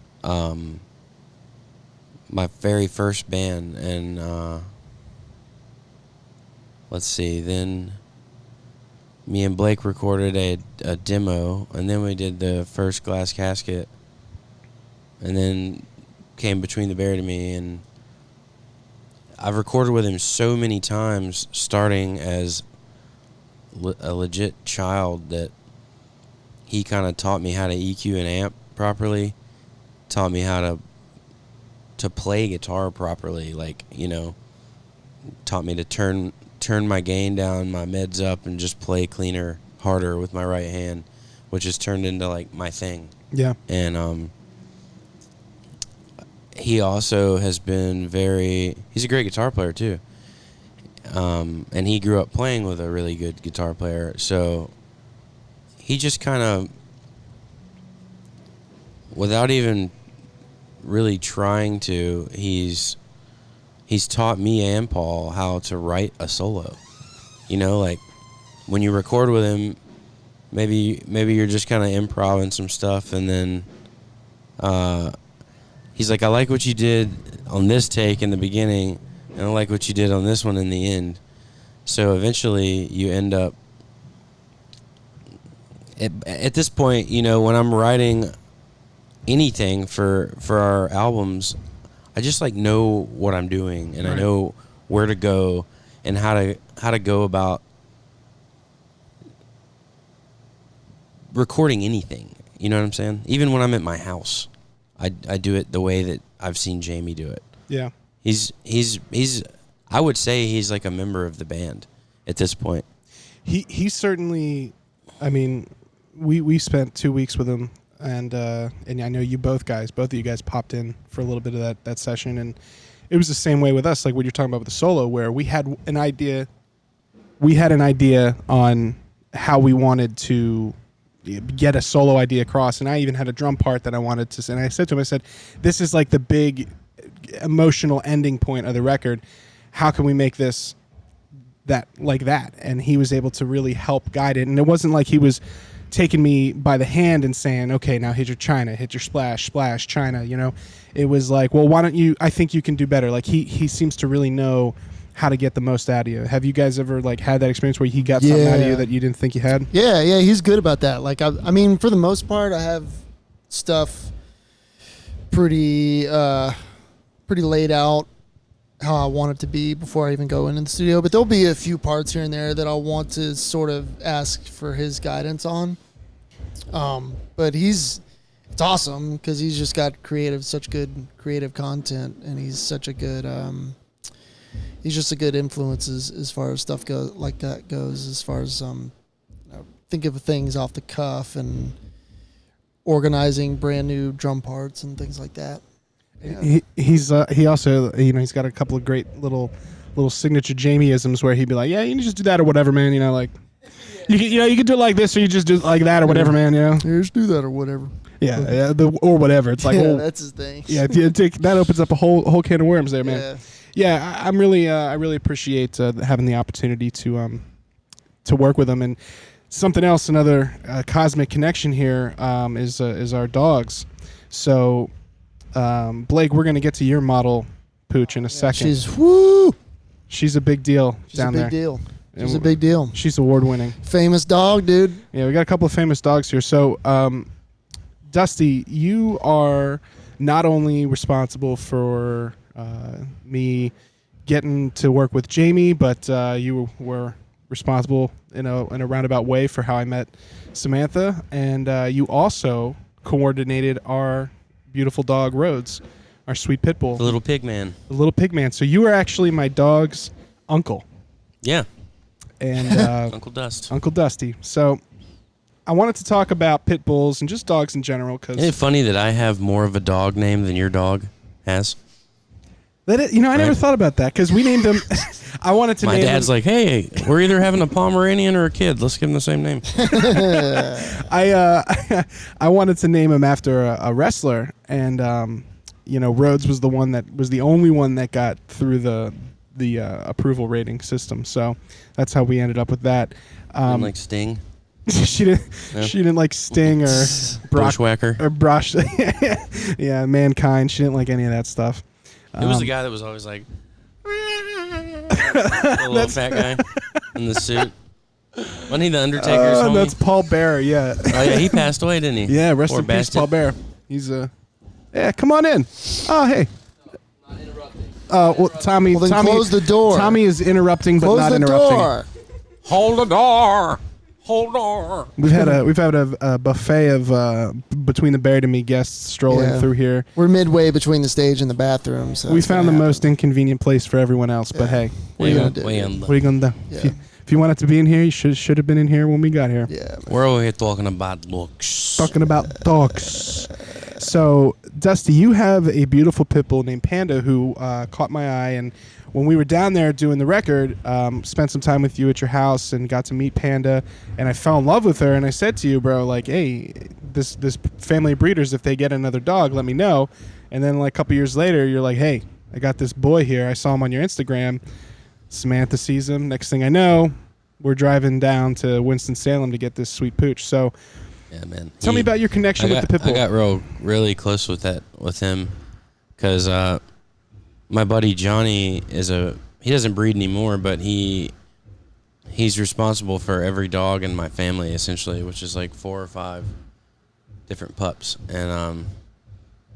My very first band, and let's see, then me and Blake recorded a demo, and then we did the first Glass Casket, and then came Between the Bear to Me, and I've recorded with him so many times, starting as a legit child, that he kind of taught me how to EQ an amp properly, taught me how to play guitar properly, like, you know, taught me to turn my gain down, my mids up, and just play cleaner, harder with my right hand, which has turned into like my thing. Yeah. And he also has been he's a great guitar player too. And he grew up playing with a really good guitar player, so he just kind of, without even really trying to, he's taught me and Paul how to write a solo. You know, like when you record with him, maybe you're just kind of improvising some stuff, and then he's like, I like what you did on this take in the beginning, and I like what you did on this one in the end. So eventually you end up at this point, you know, when I'm writing anything for our albums, I just like know what I'm doing, and right. I know where to go and how to go about recording anything. You know what I'm saying? Even when I'm at my house, I do it the way that I've seen Jamie do it. Yeah. He's I would say he's like a member of the band at this point. He certainly, I mean, we spent 2 weeks with him. And I know you both of you guys popped in for a little bit of that session, and it was the same way with us, like what you're talking about with the solo, where we had an idea on how we wanted to get a solo idea across, and I even had a drum part that I wanted to, and I said to him, I said, this is like the big emotional ending point of the record. How can we make this that like that? And he was able to really help guide it, and it wasn't like he was taking me by the hand and saying, okay, now hit your China, hit your splash, splash, China, you know. It was like, well, why don't you, I think you can do better. Like he seems to really know how to get the most out of you. Have you guys ever like had that experience where he got something out of you that you didn't think you had? Yeah, he's good about that. Like, I mean, for the most part, I have stuff pretty laid out how I want it to be before I even go into the studio. But there'll be a few parts here and there that I'll want to sort of ask for his guidance on. But it's awesome because he's just got such good creative content, and he's such a good, he's just a good influence as far as stuff goes, as far as, think of things off the cuff and organizing brand new drum parts and things like that. Yeah. He also, you know, he's got a couple of great little signature Jamie-isms where he'd be like, yeah, you can just do that or whatever, man, you know, like, you can do it like this or you just do it like that or whatever, man, you know. Just do that or whatever. Yeah, or whatever. It's like, yeah, that's his thing. yeah, that opens up a whole can of worms there, man. Yeah. Yeah, I really appreciate having the opportunity to work with them. And something else, another cosmic connection here is our dogs. So, Blake, we're gonna get to your model pooch in a second. She's a big deal down there. She's a big deal. She's a big deal. She's award winning. Famous dog, dude. Yeah, we got a couple of famous dogs here. So, Dusty, you are not only responsible for me getting to work with Jamie, but you were responsible in a roundabout way for how I met Samantha, and you also coordinated our beautiful dog Rhodes, our sweet pit bull, The little pig man. the little pig man. So you were actually my dog's uncle, Yeah. and Uncle Dust. Uncle Dusty. So I wanted to talk about pit bulls and just dogs in general because Isn't it funny that I have more of a dog name than your dog has? I never Right. thought about that because we named them. I wanted to My name dad's them. like, hey, we're either having a Pomeranian or a kid. Let's give him the same name. I wanted to name him after a wrestler, and Rhodes was the only one that got through the approval rating system. So that's how we ended up with that. Like Sting. She didn't. No. She didn't like Sting or Brock Bushwhacker. or Brosh. Yeah, Mankind. She didn't like any of that stuff. Who was the guy that was always like, the little fat guy in the suit? Wasn't he the Undertaker's homie? That's Paul Bearer. Yeah. Oh, yeah, he passed away, didn't he? Yeah. Rest Poor in peace, bastard. Paul Bearer. He's Yeah, come on in. Oh, hey. Well, Tommy. Well, then Tommy, close the door. Tommy is interrupting, but Close not the interrupting. door. Hold the door. Hold door. We've had a buffet of between the Buried and Me guests strolling Yeah. through here. We're midway between the stage and the bathroom. So We it's found the gonna most inconvenient place for everyone else, but hey, What are you gonna do? what are you gonna do? Yeah. If you wanted to be in here, you should have been in here when we got here. happen. Yeah. Man. We're over here talking about looks. Talking about dogs. So, Dusty, you have a beautiful pit bull named Panda who caught my eye, and when we were down there doing the record, spent some time with you at your house and got to meet Panda, and I fell in love with her. And I said to you, bro, like, hey, this family of breeders, if they get another dog, let me know. And then like a couple years later, you're like, hey, I got this boy here. I saw him on your Instagram. Samantha sees him. Next thing I know, we're driving down to Winston-Salem to get this sweet pooch. So Yeah, man. tell me about your connection with the pit bull. I got really close with him because my buddy Johnny he doesn't breed anymore, but he's responsible for every dog in my family essentially, which is like 4 or 5 different pups, and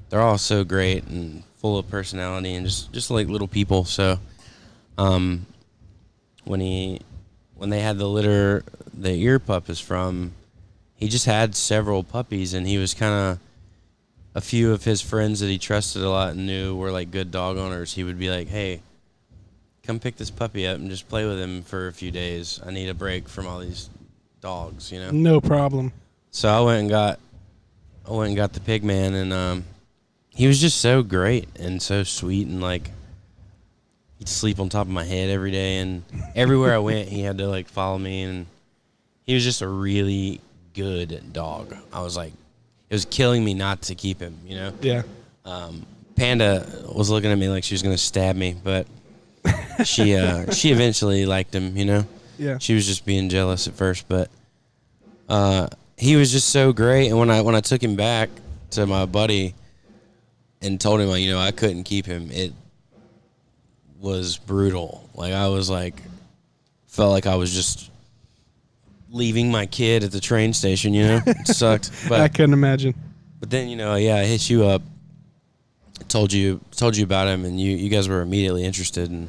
they're all so great and full of personality and just like little people. So when they had the litter the ear pup is from, he just had several puppies, and he was kind of, a few of his friends that he trusted a lot and knew were like good dog owners, he would be like, hey, come pick this puppy up and just play with him for a few days. I need a break from all these dogs, you know? No problem. So I went and got the pig man, and he was just so great and so sweet, and like he'd sleep on top of my head every day, and everywhere I went he had to like follow me, and he was just a really good dog. I was like, it was killing me not to keep him, you know? Yeah. Panda was looking at me like she was gonna stab me, but she eventually liked him, you know? Yeah. She was just being jealous at first, but he was just so great. And when I took him back to my buddy and told him, you know, I couldn't keep him, it was brutal. Like I was like, felt like I was just leaving my kid at the train station, you know? It sucked. But I couldn't imagine. But then, you know, yeah, I hit you up, told you about him, and you guys were immediately interested, and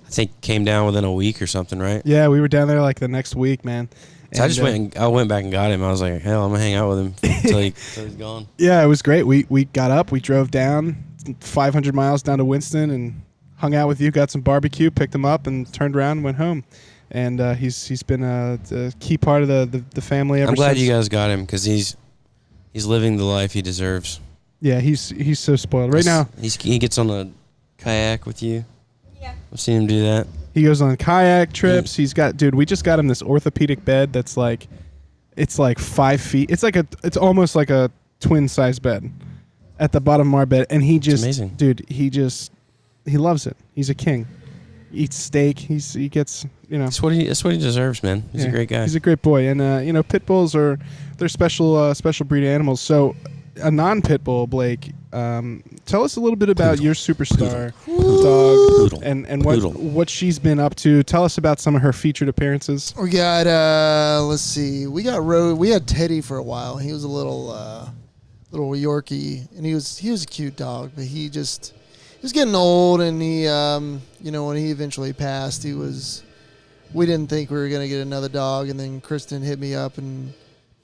I think came down within a week or something, right? Yeah, we were down there like the next week, man. So I just went back and got him. I was like, hell, I'm gonna hang out with him until he's gone. Yeah, it was great. We got up, we drove down 500 miles down to Winston and hung out with you, got some barbecue, picked him up, and turned around and went home. And he's been a key part of the family ever since. I'm glad you guys got him because he's living the life he deserves. Yeah, he's so spoiled right now. He gets on a kayak with you. Yeah. I've seen him do that. He goes on kayak trips. He's got, dude, we just got him this orthopedic bed that's like, it's like 5 feet. It's almost like a twin size bed at the bottom of our bed, and he just, amazing. dude, he loves it. He's a king. Eats steak. He gets, That's what he deserves, man. He's a great guy. He's a great boy, and pit bulls they're special breed animals. So a non-pit bull, Blake, tell us a little bit about your superstar dog and what she's been up to. Tell us about some of her featured appearances. We got let's see, we had Teddy for a while. He was a little Yorkie, and he was a cute dog, but he was getting old, and he when he eventually passed, we didn't think we were gonna get another dog, and then Kristen hit me up, and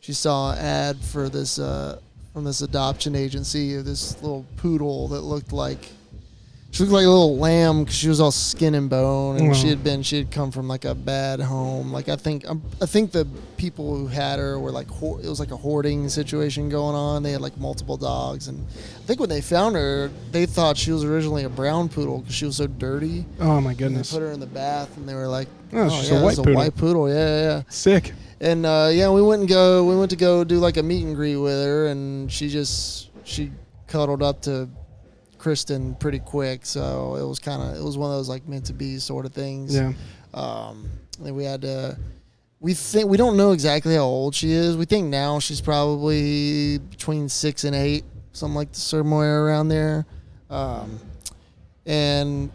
she saw an ad for this from this adoption agency of this little poodle that looked like a little lamb, because she was all skin and bone, and she had come from like a bad home. Like I think the people who had her were like it was like a hoarding situation going on. They had like multiple dogs, and I think when they found her, they thought she was originally a brown poodle because she was so dirty. Oh my goodness! They put her in the bath, and they were like, she's a white poodle. Yeah. Sick. And we went to go do like a meet and greet with her, and she cuddled up to Kristen pretty quick, so it was one of those like meant to be sort of things. Yeah. And we don't know exactly how old she is. We think now she's probably between 6 and 8, something like somewhere around there. And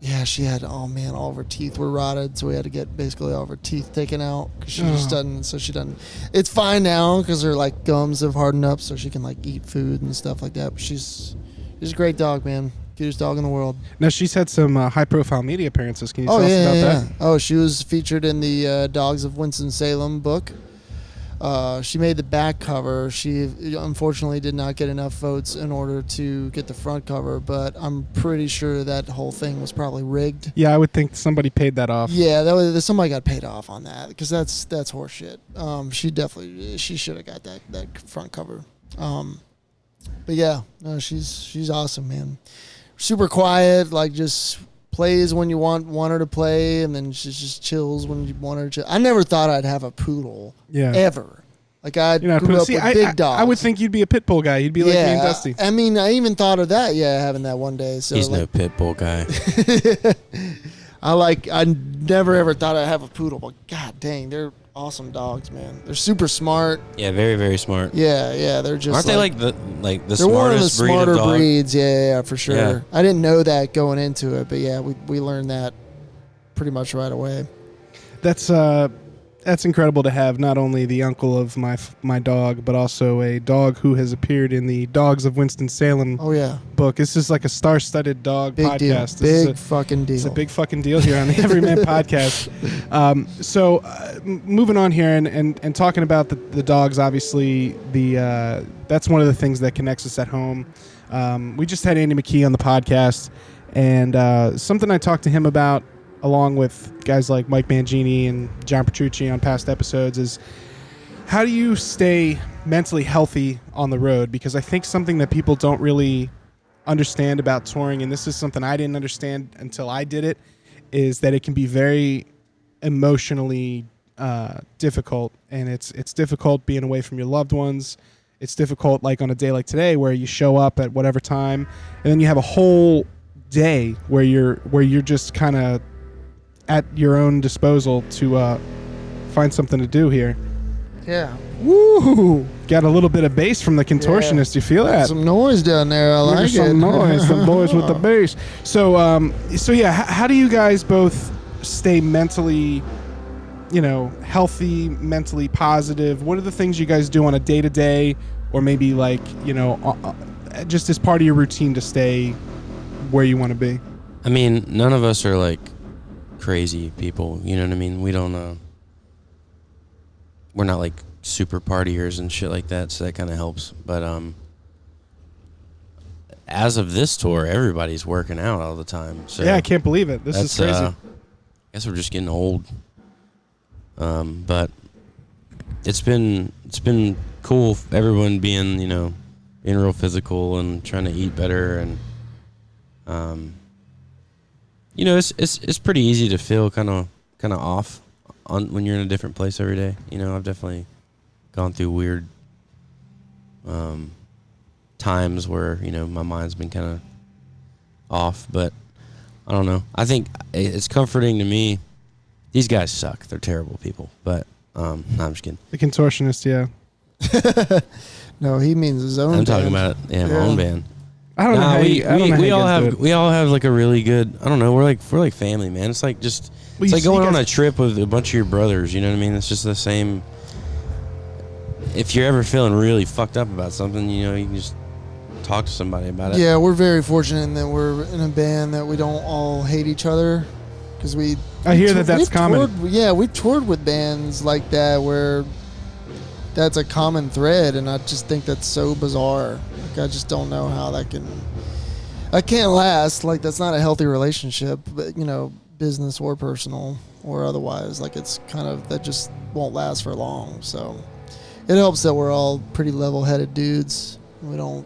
yeah, she had, all of her teeth were rotted, so we had to get basically all of her teeth taken out, because she just doesn't. It's fine now because her like gums have hardened up, so she can like eat food and stuff like that. But she's a great dog, man. Cutest dog in the world. Now, she's had some high-profile media appearances. Can you tell us about that? Oh, she was featured in the Dogs of Winston-Salem book. She made the back cover. She unfortunately did not get enough votes in order to get the front cover, but I'm pretty sure that whole thing was probably rigged. Yeah, I would think somebody paid that off. Yeah, somebody got paid off on that, because that's horseshit. She should have got that front cover. But yeah, no, she's awesome, man. Super quiet, like just plays when you want her to play, and then she just chills when you want her to chill. I never thought I'd have a poodle. Yeah. Ever. Like I grew up with big dogs. I would think you'd be a pit bull guy. You'd be like me and Dusty. I mean, I even thought of that. Yeah, having that one day. So he's no pit bull guy. I never ever thought I'd have a poodle, but god dang, they're awesome dogs, man. They're super smart. Yeah, very, very smart. Yeah, they're just. Aren't they like the they're smartest one of the breed smarter of dog? breeds? Yeah, for sure. Yeah. I didn't know that going into it, but yeah, we learned that pretty much right away. That's incredible to have not only the uncle of my dog, but also a dog who has appeared in the Dogs of Winston-Salem book. This is like a star-studded dog big podcast. Big fucking deal. It's a big fucking deal here on the Everyman Podcast. So moving on here and talking about the dogs, obviously that's one of the things that connects us at home. We just had Andy McKee on the podcast, and something I talked to him about, along with guys like Mike Mangini and John Petrucci on past episodes, is how do you stay mentally healthy on the road? Because I think something that people don't really understand about touring, and this is something I didn't understand until I did it, is that it can be very emotionally difficult, and it's difficult being away from your loved ones. It's difficult like on a day like today where you show up at whatever time, and then you have a whole day where you're just kind of at your own disposal to find something to do here. Yeah. Woo! Got a little bit of bass from the contortionist. You feel that? Some noise down there. I like it. Some noise. The boys with the bass. So yeah. How do you guys both stay mentally, healthy, mentally positive? What are the things you guys do on a day to day, or maybe like just as part of your routine to stay where you want to be? I mean, none of us are like crazy people, you know what I mean? We don't we're not like super partiers and shit like that, so that kind of helps. But as of this tour, everybody's working out all the time. So yeah, I can't believe it. This is crazy. I guess we're just getting old. But it's been cool, everyone being being real physical and trying to eat better, and it's pretty easy to feel kind of off when you're in a different place every day. I've definitely gone through weird times where my mind's been kind of off, but I don't know. I think it's comforting to me. These guys suck. They're terrible people, but no, I'm just kidding. The Contortionist, yeah. No, he means his own. I'm talking about it. Yeah, my own band. I don't know. How We all have like a really good. I don't know. We're like family, man. It's like just. It's like going on a trip with a bunch of your brothers. You know what I mean? It's just the same. If you're ever feeling really fucked up about something, you can just talk to somebody about it. Yeah, we're very fortunate in that we're in a band that we don't all hate each other, because I hear that's common. We toured with bands like that where that's a common thread, and I just think that's so bizarre. Like, I just don't know how that can't last. Like, that's not a healthy relationship, but business or personal or otherwise. Like, it's kind of, that just won't last for long. So it helps that we're all pretty level-headed dudes. We don't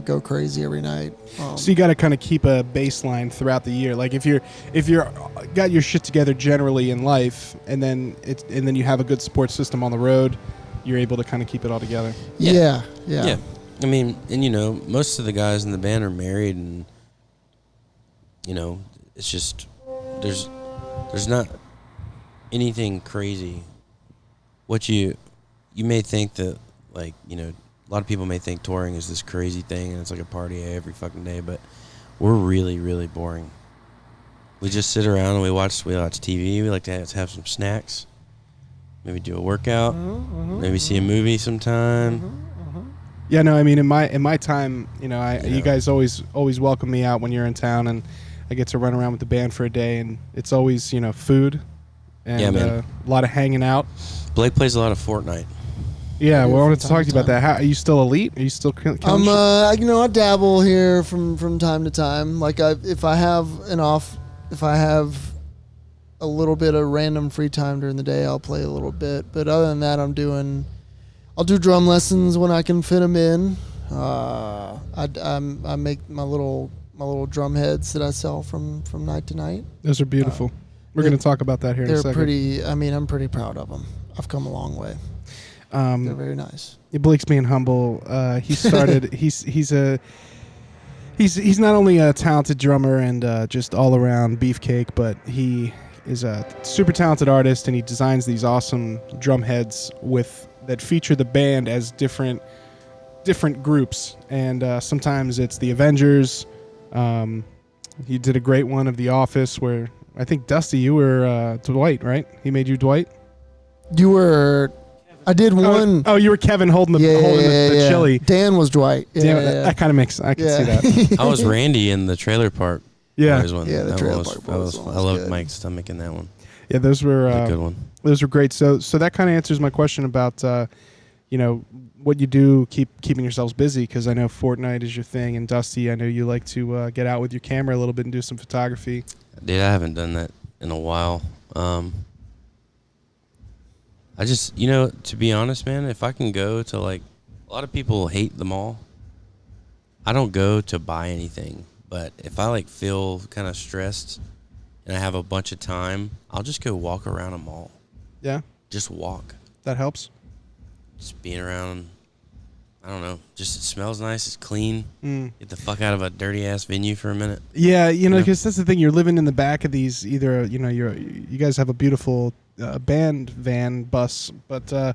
go crazy every night. So you got to kind of keep a baseline throughout the year. Like if you're got your shit together generally in life, and then you have a good support system on the road, you're able to kind of keep it all together. Yeah. I mean, and most of the guys in the band are married, and it's just there's not anything crazy. What you may think that, like, a lot of people may think touring is this crazy thing and it's like a party every fucking day, but we're really, really boring. We just sit around and we watch TV. We like to have some snacks, maybe do a workout, maybe see a movie sometime. Yeah, no, I mean, in my time, you guys always welcome me out when you're in town, and I get to run around with the band for a day, and it's always food and a lot of hanging out. Blake plays a lot of Fortnite. Yeah, well, I wanted to talk to you about that. Are you still elite? Are you still killing shit? I dabble here from time to time. Like, if I have a little bit of random free time during the day, I'll play a little bit. But other than that, I'll do drum lessons when I can fit them in. I make my little drum heads that I sell from night to night. Those are beautiful. We're going to talk about that here in a second. They're pretty. I mean, I'm pretty proud of them. I've come a long way. They're very nice. Blake's being humble. He started. he's not only a talented drummer and just all around beefcake, but he is a super talented artist, and he designs these awesome drum heads that feature the band as different groups. And sometimes it's the Avengers. He did a great one of The Office, where I think, Dusty, you were Dwight, right? He made you Dwight. You were. I did one. Oh, you were Kevin holding the chili. Dan was Dwight. That kind of makes. I can see that. I was Randy in the Trailer Park. Yeah, the Trailer Park Boys. I loved Mike's stomach in that one. Yeah, those were a good one. Those were great. So that kind of answers my question about what you do, keeping yourselves busy, because I know Fortnite is your thing, and Dusty, I know you like to get out with your camera a little bit and do some photography. Dude, I haven't done that in a while. I just, to be honest, man, if I can go to, like, a lot of people hate the mall. I don't go to buy anything, but if I, like, feel kind of stressed and I have a bunch of time, I'll just go walk around a mall. Yeah? Just walk. That helps? Just being around, I don't know, just it smells nice, it's clean. Get the fuck out of a dirty-ass venue for a minute. Yeah, because that's the thing, you're living in the back of these, either, you guys have a beautiful band van bus, but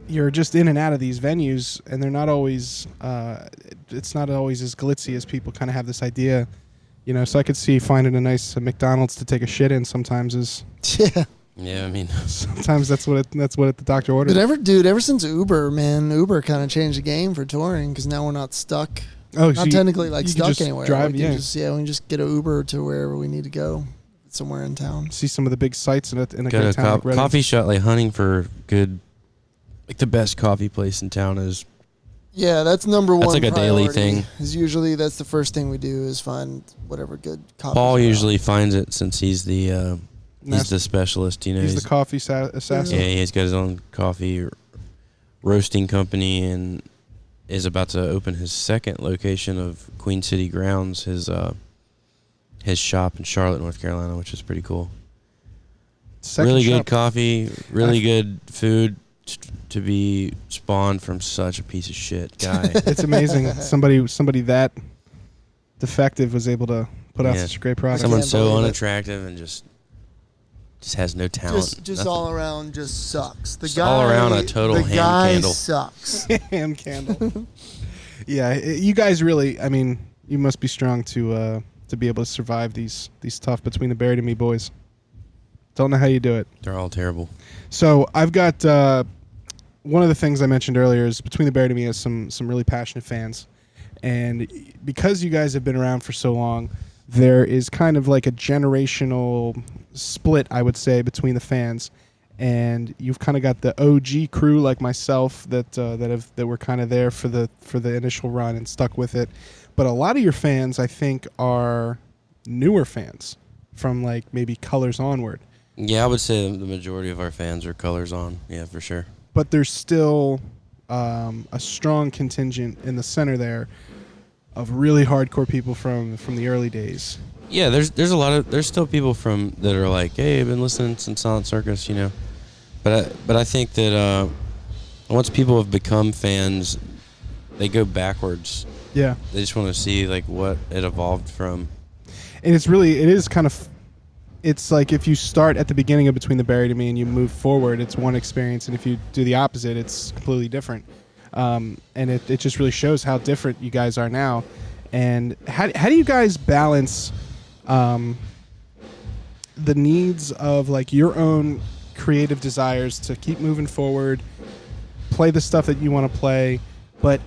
you're just in and out of these venues, and they're not always it's not always as glitzy as people kind of have this idea, so I could see finding a nice McDonald's to take a shit in sometimes is Yeah, I mean, sometimes that's what the doctor ordered. But ever since Uber kind of changed the game for touring, because now we're not stuck. Oh, not technically stuck anywhere. Drive, we can just get an Uber to wherever we need to go, somewhere in town. See some of the big sites in a got good a town. Like coffee shop, like hunting for good, like the best coffee place in town is. Yeah, that's number one. That's like a daily thing. Is usually that's the first thing we do is find whatever good coffee. Paul usually finds it since he's the specialist. He's the coffee assassin. Yeah, he's got his own coffee roasting company and is about to open his second location of Queen City Grounds, his shop in Charlotte, North Carolina, which is pretty cool. Really good coffee, really good food, to be spawned from such a piece of shit guy. It's amazing. Somebody that defective was able to put out Yeah. such a great product. Someone can't so believe it. unattractive and just has no talent. Just Nothing. all around just sucks. The Just guy all around a total the ham guy candle. sucks. Ham candle. Yeah, you guys really. I mean, you must be strong to be able to survive these tough Between the Buried and Me boys. Don't know how you do it. They're all terrible. So I've got one of the things I mentioned earlier is Between the Buried and Me has some really passionate fans, and because you guys have been around for so long, there is kind of like a generational split, I would say, between the fans. And you've kind of got the OG crew like myself that were kind of there for the initial run and stuck with it. But a lot of your fans, I think, are newer fans from like maybe Colors onward. Yeah, I would say the majority of our fans are Colors on. Yeah, for sure. But there's still a strong contingent in the center there of really hardcore people from the early days. Yeah, there's still people that are like, hey, I've been listening since Silent Circus, you know. But I think that once people have become fans, they go backwards. Yeah. They just want to see like what it evolved from. And it is kind of, it's like if you start at the beginning of Between the Buried and Me and you move forward, it's one experience, and if you do the opposite, it's completely different. And it just really shows how different you guys are now. And how do you guys balance the needs of like your own creative desires to keep moving forward, play the stuff that you want to play, but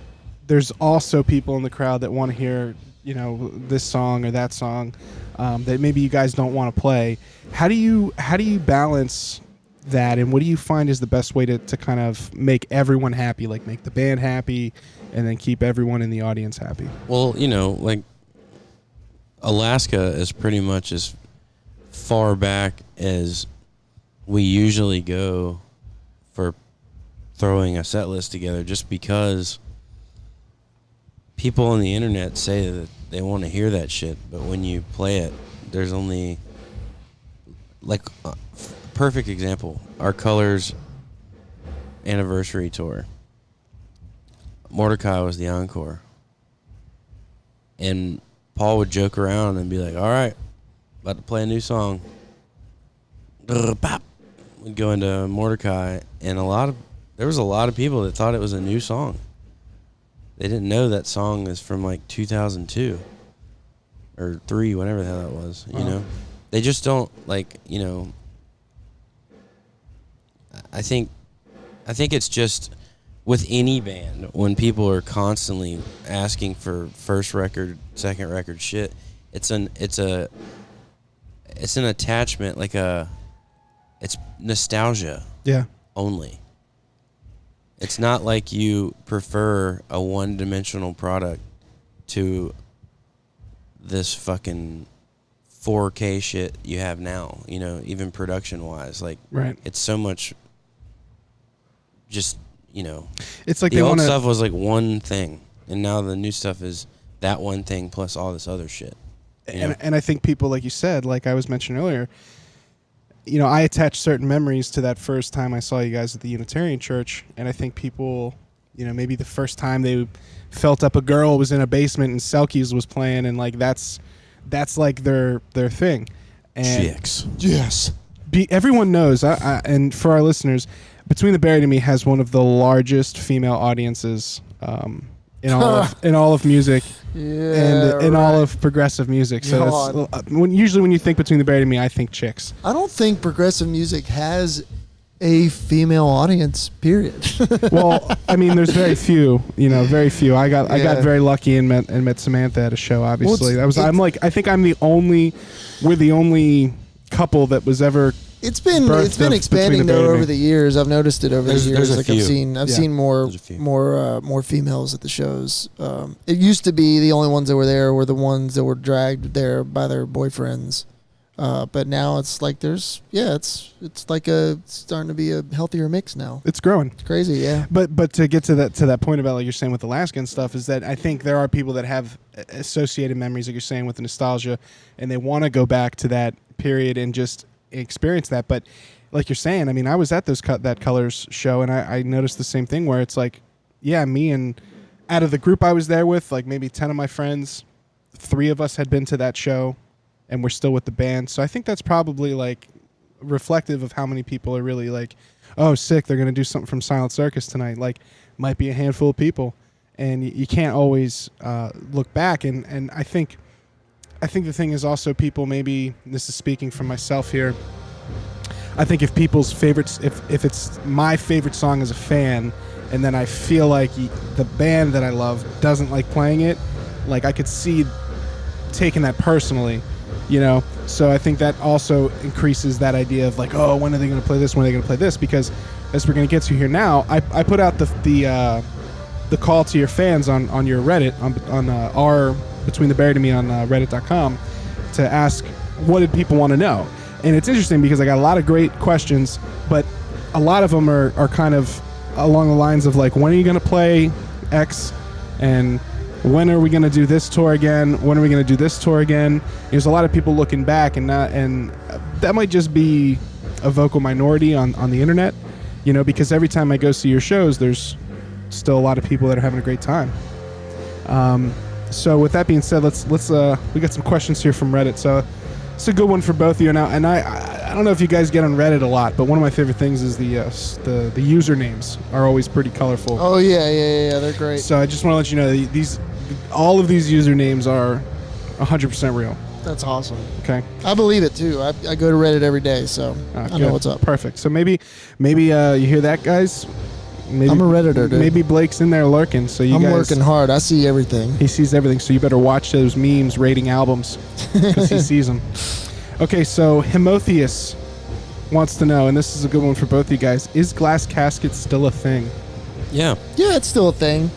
there's also people in the crowd that want to hear, you know, this song or that song that maybe you guys don't want to play. How do you balance that, and what do you find is the best way to kind of make everyone happy, like make the band happy and then keep everyone in the audience happy? Well, you know, like Alaska is pretty much as far back as we usually go for throwing a set list together, just because people on the internet say that they want to hear that shit, but when you play it, there's only like perfect example, our Colors anniversary tour. Mordecai was the encore, and Paul would joke around and be like, all right, about to play a new song. We'd go into Mordecai, and there was a lot of people that thought it was a new song. They didn't know that song is from like 2002 or 3, whatever the hell that was, you know? They just don't, like, you know, I think it's just with any band, when people are constantly asking for first record, second record shit, it's an attachment, like it's nostalgia. Yeah. Only. It's not like you prefer a one-dimensional product to this fucking 4K shit you have now, you know, even production-wise. Like, Right. it's so much just, you know. It's like the they old want to. stuff was like one thing, and now the new stuff is that one thing plus all this other shit. And I think people, like you said, like I was mentioning earlier, you know, I attach certain memories to that first time I saw you guys at the Unitarian Church, and I think people, you know, maybe the first time they felt up a girl was in a basement and Selkies was playing, and like that's like their thing. And Chicks. yes, everyone knows. And for our listeners, Between the Buried and Me has one of the largest female audiences in all of music. Yeah, and in all of progressive music. So that's, usually when you think Between the Buried and Me, I think chicks. I don't think progressive music has a female audience, period. Well, I mean, there's very few. You know, very few. I got very lucky and met Samantha at a show. Obviously, we're the only couple that was ever. It's been expanding though over the years. I've noticed it over the years. Like I've seen more females at the shows. It used to be the only ones that were there were the ones that were dragged there by their boyfriends. But now it's like it's starting to be a healthier mix now. It's growing. It's crazy, yeah. But to get to that point about like you're saying with Alaska and stuff is that I think there are people that have associated memories, like you're saying, with the nostalgia, and they want to go back to that period and just experience that. But like you're saying, I mean, I was at that Colors show, and I noticed the same thing where it's like, yeah, me and out of the group I was there with, like maybe 10 of my friends, 3 of us had been to that show, and we're still with the band. So I think that's probably like reflective of how many people are really like, oh, sick, they're going to do something from Silent Circus tonight. Like, might be a handful of people, and you can't always look back. And I think the thing is also people, maybe this is speaking from myself here, I think if people's favorites, if it's my favorite song as a fan, and then I feel like the band that I love doesn't like playing it, like I could see taking that personally, you know? So I think that also increases that idea of like, oh, when are they going to play this? When are they going to play this? Because as we're going to get to here now, I put out the call to your fans on your Reddit, on our Between the Buried and Me on reddit.com, to ask what did people want to know. And it's interesting because I got a lot of great questions, but a lot of them are kind of along the lines of like, when are you going to play X? And when are we going to do this tour again? When are we going to do this tour again? There's a lot of people looking back, and that might just be a vocal minority on the internet, you know, because every time I go see your shows, there's still a lot of people that are having a great time. So with that being said, let's we got some questions here from Reddit. So it's a good one for both of you now. And I don't know if you guys get on Reddit a lot, but one of my favorite things is the usernames are always pretty colorful. Oh yeah, they're great. So I just want to let you know all of these usernames are 100% real. That's awesome. Okay. I believe it too. I go to Reddit every day, so I know what's up. Perfect. So maybe you hear that, guys? Maybe, I'm a Redditor, dude. Maybe Blake's in there lurking. So I'm working hard. I see everything. He sees everything. So you better watch those memes rating albums because he sees them. Okay, so Himotheus wants to know, and this is a good one for both of you guys: is glass caskets still a thing? Yeah. Yeah, it's still a thing.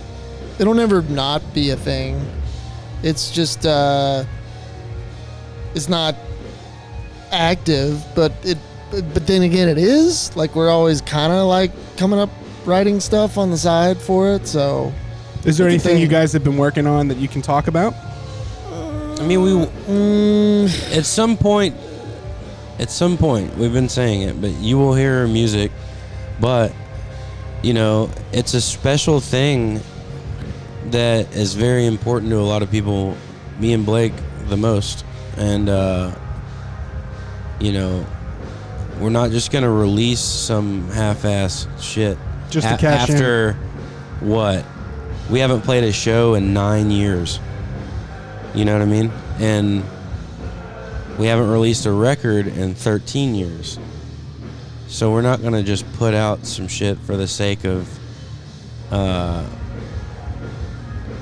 It'll never not be a thing. It's just it's not active, but then again, it is. Like, we're always kind of like coming up writing stuff on the side for it. So, is there anything you guys have been working on that you can talk about? I mean, at some point we've been saying it, but you will hear music, but you know, it's a special thing that is very important to a lot of people, me and Blake the most. And you know, we're not just gonna release some half-ass shit just to cash after what? We haven't played a show in 9 years. You know what I mean? And we haven't released a record in 13 years. So we're not gonna just put out some shit for the sake of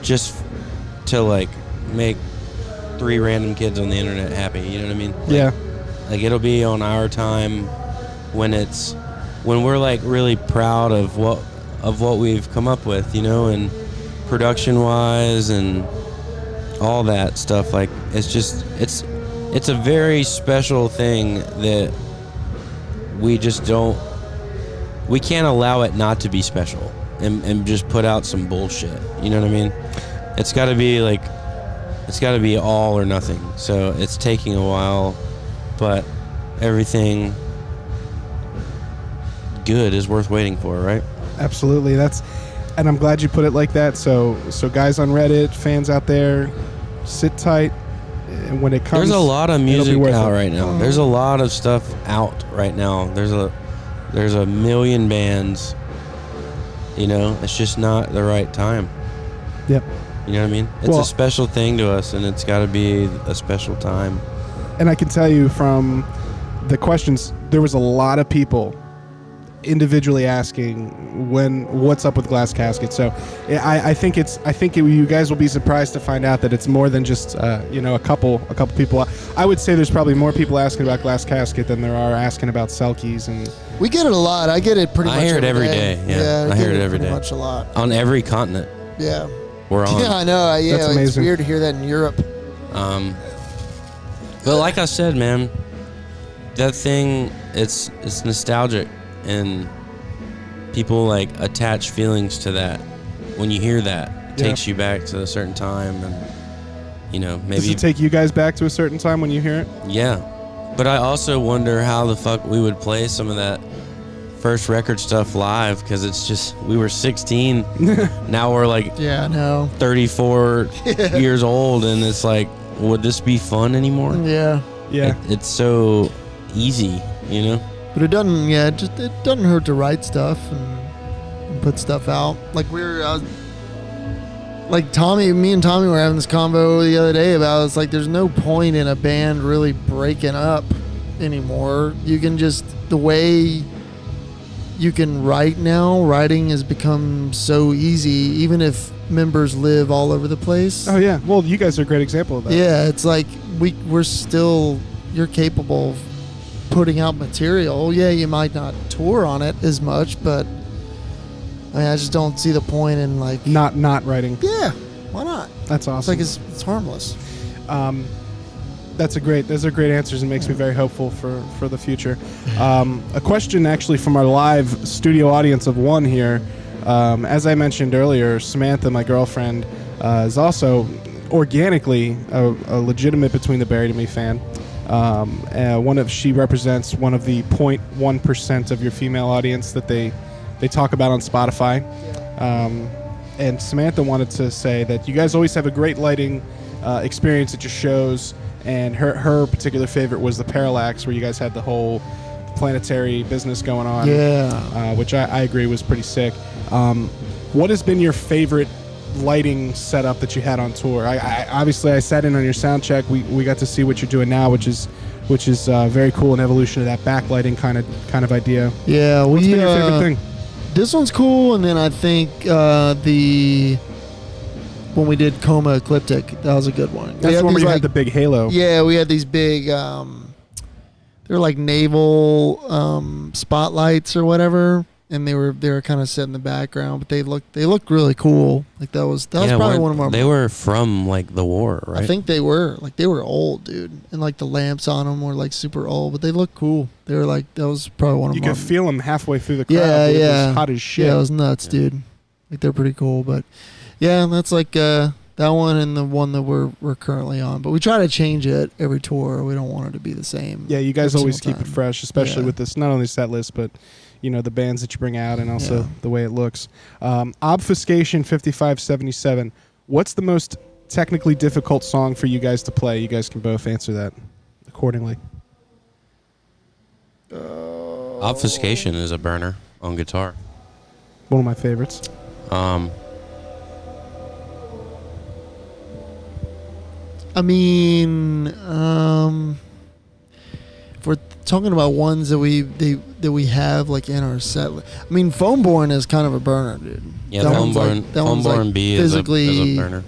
just to like make 3 random kids on the internet happy. You know what I mean? Yeah. Like, it'll be on our time when we're like really proud of what we've come up with, you know, and production wise and all that stuff. Like, it's a very special thing that we can't allow it not to be special and just put out some bullshit. You know what I mean? It's got to be all or nothing. So it's taking a while, but everything good is worth waiting for, right? Absolutely. And I'm glad you put it like that. So guys on Reddit, fans out there, sit tight. And when it comes, there's a lot of music out right now. There's a lot of stuff out right now. There's a million bands. You know, it's just not the right time. Yep. You know what I mean? It's a special thing to us, and it's got to be a special time. And I can tell you from the questions, there was a lot of people individually asking what's up with glass caskets. So I think you guys will be surprised to find out that it's more than just a couple people. I would say there's probably more people asking about glass casket than there are asking about Selkies. And we get it a lot. I get it pretty much. I hear it every day. Yeah, I hear it every day. Much a lot on every continent. Yeah, we're on. Yeah, I know. Yeah, that's amazing. It's weird to hear that in Europe. But like I said, man, that thing, it's nostalgic. And people like attach feelings to that. When you hear that, it takes you back to a certain time, and you know, maybe. Does it take you guys back to a certain time when you hear it? Yeah, But I also wonder how the fuck we would play some of that first record stuff live, because it's just, we were 16. Now we're like Yeah, no. 34 years old, and it's like, would this be fun anymore? Yeah. Yeah. It's so easy, you know? But it doesn't, it doesn't hurt to write stuff and put stuff out. Like like me and Tommy were having this convo the other day about, it's like there's no point in a band really breaking up anymore. You can just, the way you can write now, writing has become so easy, even if members live all over the place. Oh yeah. Well, you guys are a great example of that. Yeah, it's like we're still, you're capable of putting out material. Yeah, you might not tour on it as much, but I mean, I just don't see the point in like Not writing. Yeah, why not? That's It's awesome. like it's harmless. Those are great answers and makes me very hopeful for the future. A question actually from our live studio audience of one here. As I mentioned earlier, Samantha, my girlfriend, is also organically a legitimate Between the Buried and Me fan. She represents one of the 0.1% of your female audience that they talk about on Spotify. And Samantha wanted to say that you guys always have a great lighting experience at your shows, and her particular favorite was the Parallax, where you guys had the whole planetary business going on. Yeah. Which I agree was pretty sick. What has been your favorite lighting setup that you had on tour? I obviously I sat in on your sound check. We got to see what you're doing now, which is very cool, an evolution of that backlighting kind of idea. Yeah, What's been your favorite thing? This one's cool, and then I think when we did Coma Ecliptic, that was a good one. That's the one where you had the big halo. Yeah, we had these big, they're like naval spotlights or whatever, and they were kind of set in the background, but they looked really cool. Like that was probably one of our. They were from like the war, right? I think they were old, dude, and like the lamps on them were like super old, but they looked cool. They were like, that was probably one of You them. could feel them halfway through the crowd. Yeah, It yeah. was hot as shit. Yeah, it was nuts, dude. Like they're pretty cool, but yeah, that's like that one and the one that we're currently on. But we try to change it every tour. We don't want it to be the same. Yeah, you guys every always single keep it time. fresh, especially Yeah. with this, not only set list, but the bands that you bring out and also Yeah. the way it looks. Obfuscation 5577. What's the most technically difficult song for you guys to play? You guys can both answer that accordingly. Obfuscation is a burner on guitar. One of my favorites. I mean, if we're talking about ones that we have like in our set, I mean, Foamborn is kind of a burner, dude. Yeah, That one's like- that one's like Foamborn B is a physically- burner.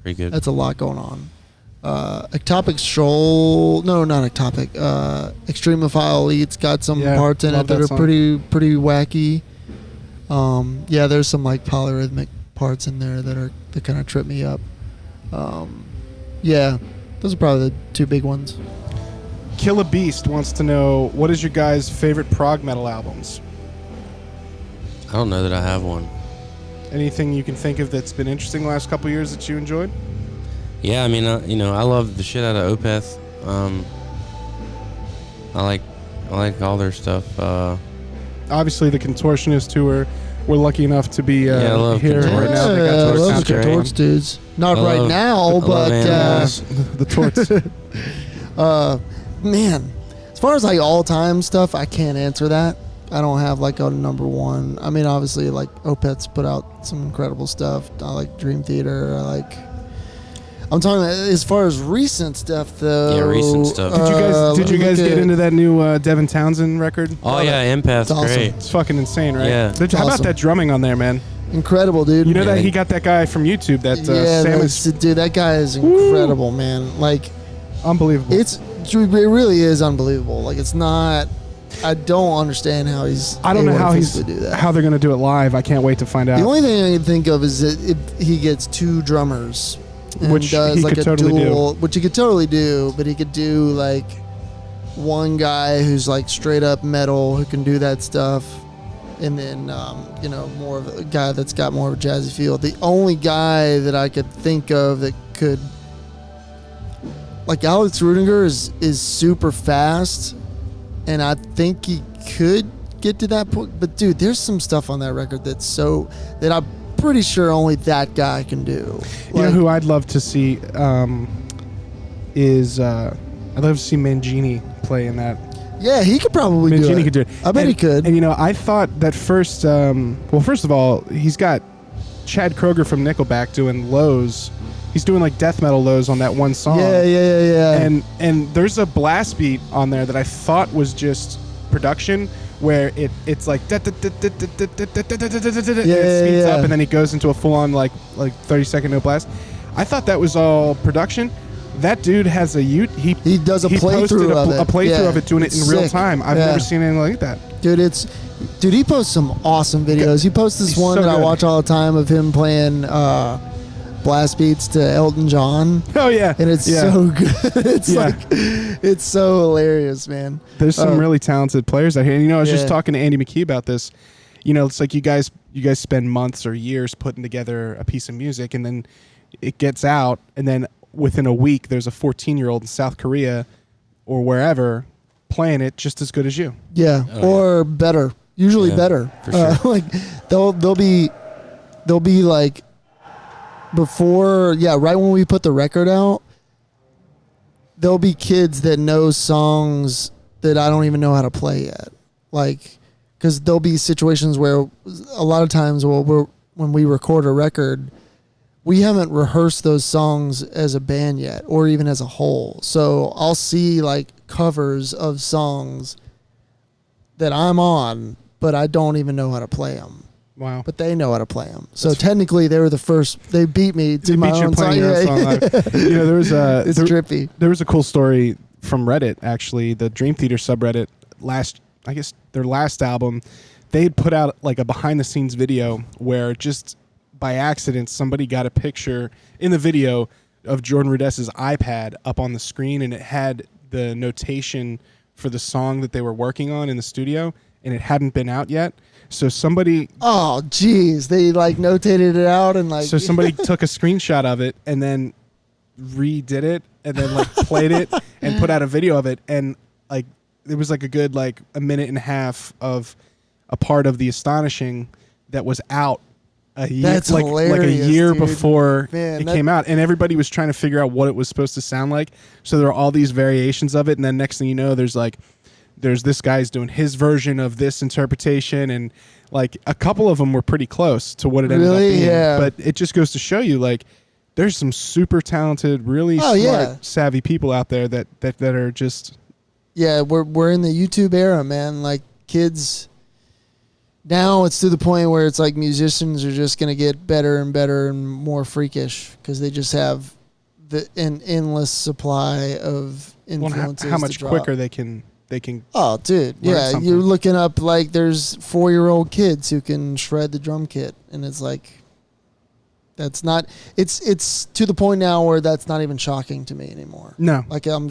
Pretty good. That's a lot going on. Ectopic Stroll, no, not Ectopic. Extremophile Elite's got some Yeah, parts in love it that that are song. pretty wacky. Yeah, there's some like polyrhythmic parts in there that kind of trip me up. Yeah, those are probably the two big ones. Kill a Beast wants to know, what is your guys' favorite prog metal albums? I don't know that I have one. Anything you can think of that's been interesting the last couple years that you enjoyed? Yeah, I mean, I love the shit out of Opeth. I like all their stuff. Obviously, the Contortionist tour. We're lucky enough to be I love here Contortionist. right now. They got I to our love sound the check. Torch dudes. Not I right love- now, I love but Animals. The Torts. man, as far as like all time stuff, I can't answer that. I don't have like a number one. I mean, obviously, like Opeth's put out some incredible stuff. I like Dream Theater. I'm talking about, as far as recent stuff though. Yeah, recent stuff. Did you guys get into that new Devin Townsend record? Oh yeah, Empath's It's awesome. great. It's fucking insane, right? Yeah. How about awesome. that drumming on there, man? Incredible, dude. You know Yeah. that he got that guy from YouTube, that yeah, Samus. dude, that guy is incredible, man. Like, Unbelievable. it really is unbelievable. Like, it's not. I don't understand how he's. I don't know able to how physically do that. how they're gonna do it live. I can't wait to find out. The only thing I can think of is that if he gets two drummers, and Which does he like could a totally dual, which he could totally do, but he could do like one guy who's like straight up metal who can do that stuff, and then more of a guy that's got more of a jazzy feel. The only guy that I could think of that could like Alex Rudinger is super fast, and I think he could get to that point. But dude, there's some stuff on that record that I'm pretty sure only that guy can do. You know who I'd love to see is I'd love to see Mangini play in that. Yeah, he could probably do Mangini it. could do it. I bet he could. And I thought that first. Well, first of all, he's got Chad Kroeger from Nickelback doing lows. He's doing like death metal lows on that one song. Yeah. And there's a blast beat on there that I thought was just production, where it's like it speeds up and then it goes into a full on like 30-second no blast. I thought that was all production. That dude has he does a playthrough of it. A playthrough of it, doing it in real time. I've never seen anything like that. Dude, he posts some awesome videos. He posts this one that I watch all the time of him playing blast beats to Elton John. Oh yeah, and it's so good. It's so hilarious, man. There's some really talented players out here. And, I was just talking to Andy McKee about this. It's like you guys spend months or years putting together a piece of music, and then it gets out, and then within a week there's a 14-year-old in South Korea or wherever playing it just as good as you. Yeah, or better. Usually better. For sure. Like they'll be like before, right when we put the record out, there'll be kids that know songs that I don't even know how to play yet. Like, because there'll be situations where a lot of times when we record a record, we haven't rehearsed those songs as a band yet, or even as a whole. So I'll see like covers of songs that I'm on, but I don't even know how to play them. Wow. But they know how to play them. So technically, they were the first. They beat me to my own song. There was it's trippy. There was a cool story from Reddit, actually, the Dream Theater subreddit. Their last album, they had put out like a behind-the-scenes video where just by accident somebody got a picture in the video of Jordan Rudess's iPad up on the screen, and it had the notation for the song that they were working on in the studio, and it hadn't been out yet. So somebody... Oh, geez. They, like, notated it out and, like... So somebody took a screenshot of it and then redid it and then, like, played it and put out a video of it. And, like, it was, like, a good, like, a minute and a half of a part of The Astonishing that was out a year, That's hilarious, like a year dude. before Man, it came out. And everybody was trying to figure out what it was supposed to sound like. So there are all these variations of it. And then next thing you know, there's this guy's doing his version of this interpretation, and like a couple of them were pretty close to what it ended up being. Yeah. But it just goes to show you, like, there's some super talented, really smart, savvy people out there that are just... Yeah, we're in the YouTube era, man. Like, kids... Now it's to the point where it's like musicians are just going to get better and better and more freakish because they just have an endless supply of influences. How much quicker they can... Oh, dude. Yeah, something. you're looking up, like, there's 4-year-old kids who can shred the drum kit, and it's like, that's not, it's to the point now where that's not even shocking to me anymore. No. Like, I'm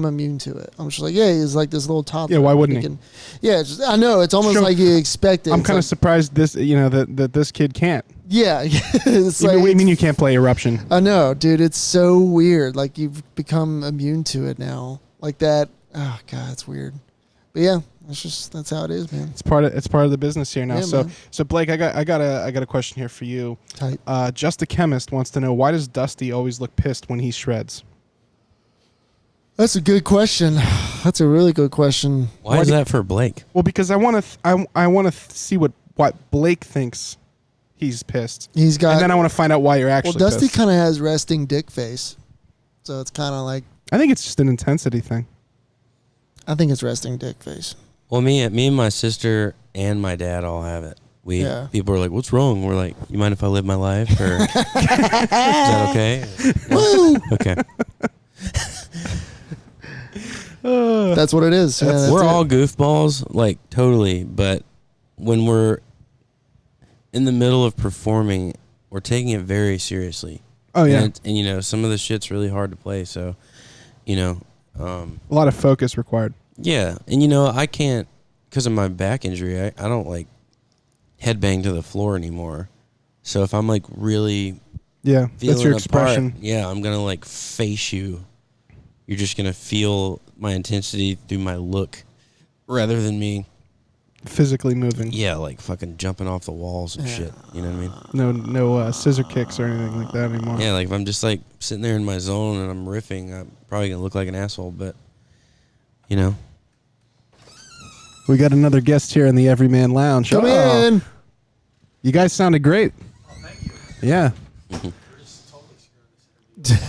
immune to it. I'm just like, yeah, he's like this little toddler. Yeah, why wouldn't he? Yeah, I know, it's almost like you expect it. I'm kind of surprised that this kid can't. Yeah. It's What do you mean you can't play Eruption? I know, dude, it's so weird. Like, you've become immune to it now. Like that. Oh God, it's weird. But yeah, that's how it is, man. It's part of the business here now. Yeah, so Blake, I got a question here for you. Tight. Just a Chemist wants to know, why does Dusty always look pissed when he shreds? That's a good question. That's a really good question. Why is that for Blake? Well, because I want to see what Blake thinks he's pissed. He's got, and then I want to find out why you're actually Well, Dusty pissed. kind of has resting dick face, so it's kind of like, I think it's just an intensity thing. I think it's resting dick face. Well, me and my sister and my dad all have it. People are like, "What's wrong?" We're like, "You mind if I live my life?" Or is that okay? Woo! Okay. That's what it is. Yeah, that's we're it. all goofballs, like totally. But when we're in the middle of performing, we're taking it very seriously. Oh yeah, and some of the shit's really hard to play. So, a lot of focus required. Yeah, and I can't, because of my back injury, I don't like headbang to the floor anymore. So if I'm like really that's your expression. apart, I'm gonna like face you you're just gonna feel my intensity through my look, rather than me physically moving. Yeah, like fucking jumping off the walls and shit. You know what I mean? No scissor kicks or anything like that anymore. Yeah, like if I'm just like sitting there in my zone and I'm riffing, I'm probably gonna look like an asshole. But you know, we got another guest here in the Everyman Lounge. Come in. You guys sounded great. Oh, thank you. Yeah.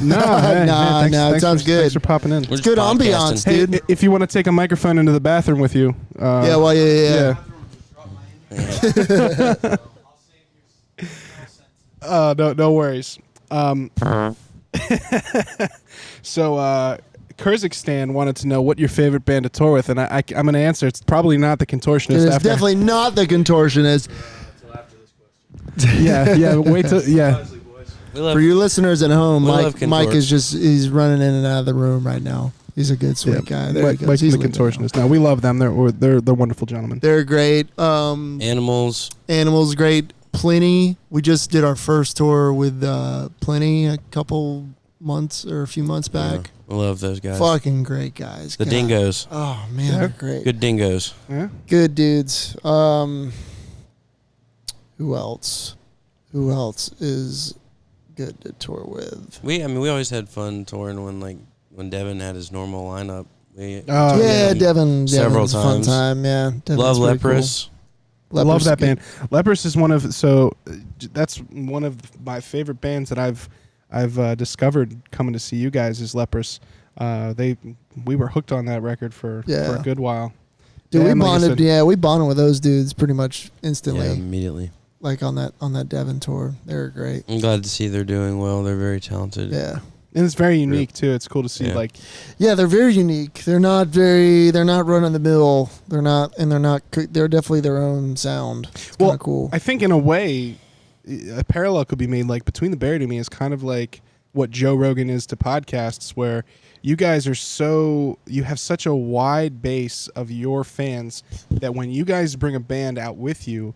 No, it sounds good. Thanks for popping in. We're It's good just ambiance, podcasting. dude. Hey, if you want to take a microphone into the bathroom with you. Yeah. No worries. So, Kyrgyzstan wanted to know what your favorite band to tour with, and I'm going to answer. It's probably not the Contortionist. It's definitely not the Contortionist. Yeah. Wait till We love, For you listeners at home, We love Mike Contort. is he's running in and out of the room right now. He's a good, sweet guy. There he goes. Mike He's the leaving now. Contortionist. No, we love them. They're wonderful gentlemen. They're great. animals. Animals great. Plenty. We just did our first tour with Plenty a couple months or a few months back. Yeah, we love those guys. Fucking great guys. The God. dingoes. Oh man, they're great. Good dingoes. Yeah. Good dudes. Who else? Who else is good to tour with? We always had fun touring when Devin had his normal lineup. Oh, yeah, yeah. Devin. Several Devin's a fun times. time. Yeah, Devin's Love pretty cool. Leprous. I love that good. band. Leprous is that's one of my favorite bands that I've discovered coming to see you guys is Leprous. We were hooked on that record for a good while. Dude, Yeah, we and like I bonded. said- Yeah, we bonded with those dudes pretty much instantly. Yeah, immediately. Like on that Devin tour, they were great. I'm glad to see they're doing well. They're very talented. Yeah, And it's very unique too. It's cool to see Yeah. yeah, they're very unique. They're not run of the mill. They're definitely their own sound. It's kind of cool. I think in a way, a parallel could be made. Like Between the Buried and Me is kind of like what Joe Rogan is to podcasts, where you guys you have such a wide base of your fans that when you guys bring a band out with you,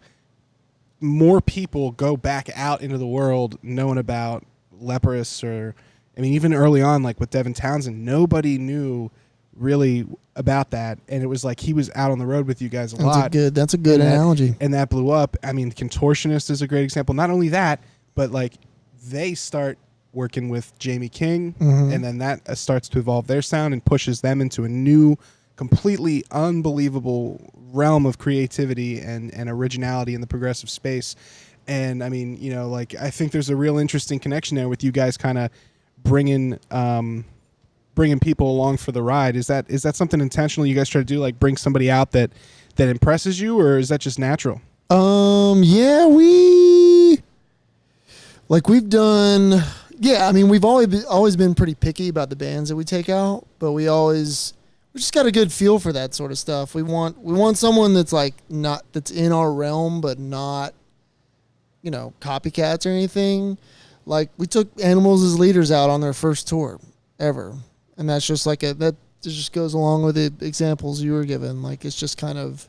more people go back out into the world knowing about Leprous even early on, like with Devin Townsend, nobody knew really about that, and it was like he was out on the road with you guys a lot. That's a good analogy. And that blew up. I mean, Contortionist is a great example. Not only that, but like they start working with Jamie King, and then that starts to evolve their sound and pushes them into a new, completely unbelievable realm of creativity and originality in the progressive space. And I mean, I think there's a real interesting connection there with you guys kind of bringing people along for the ride. Is that something intentional you guys try to do, like bring somebody out that impresses you, or is that just natural? Yeah, we've done. Yeah, I mean, we've always been pretty picky about the bands that we take out, but we just got a good feel for that sort of stuff. We want someone that's that's in our realm, but not, copycats or anything. Like we took Animals as Leaders out on their first tour ever, and that's just that just goes along with the examples you were given. Like it's just kind of,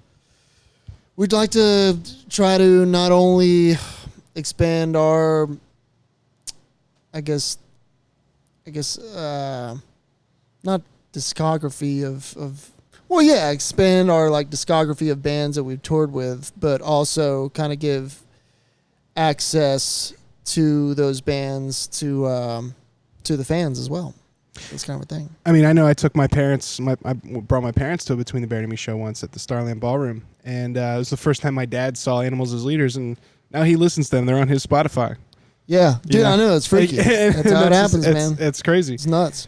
we'd like to try to not only expand our, I guess, not discography expand our discography of bands that we've toured with, but also kind of give access to those bands to the fans as well. That's kind of a thing. I mean, I know I took my parents. I brought my parents to a Between the Buried and Me show once at the Starland Ballroom, and it was the first time my dad saw Animals as Leaders, and now he listens to them. They're on his Spotify. Yeah, dude, I know, it's freaky. That's how it happens, man. It's crazy. It's nuts.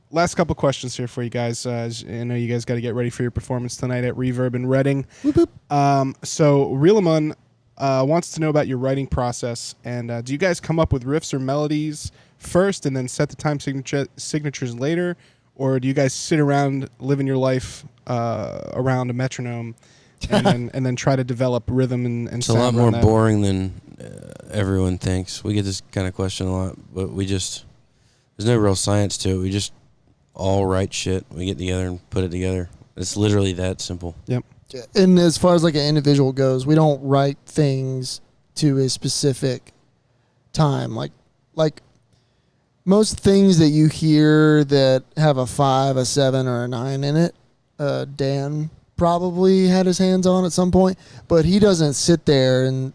Last couple questions here for you guys. I know you guys got to get ready for your performance tonight at Reverb in Reading. Whoop, whoop. So Reelamun wants to know about your writing process, and do you guys come up with riffs or melodies first and then set the time signatures later, or do you guys sit around living your life around a metronome and then try to develop rhythm and It's a sound lot more around that? boring than everyone thinks. We get this kind of question a lot, but there's no real science to it. We just all write shit. We get together and put it together. It's literally that simple. Yep. And as far as an individual goes, we don't write things to a specific time. Like most things that you hear that have a 5, a 7, or a 9 in it, Dan probably had his hands on at some point, but he doesn't sit there and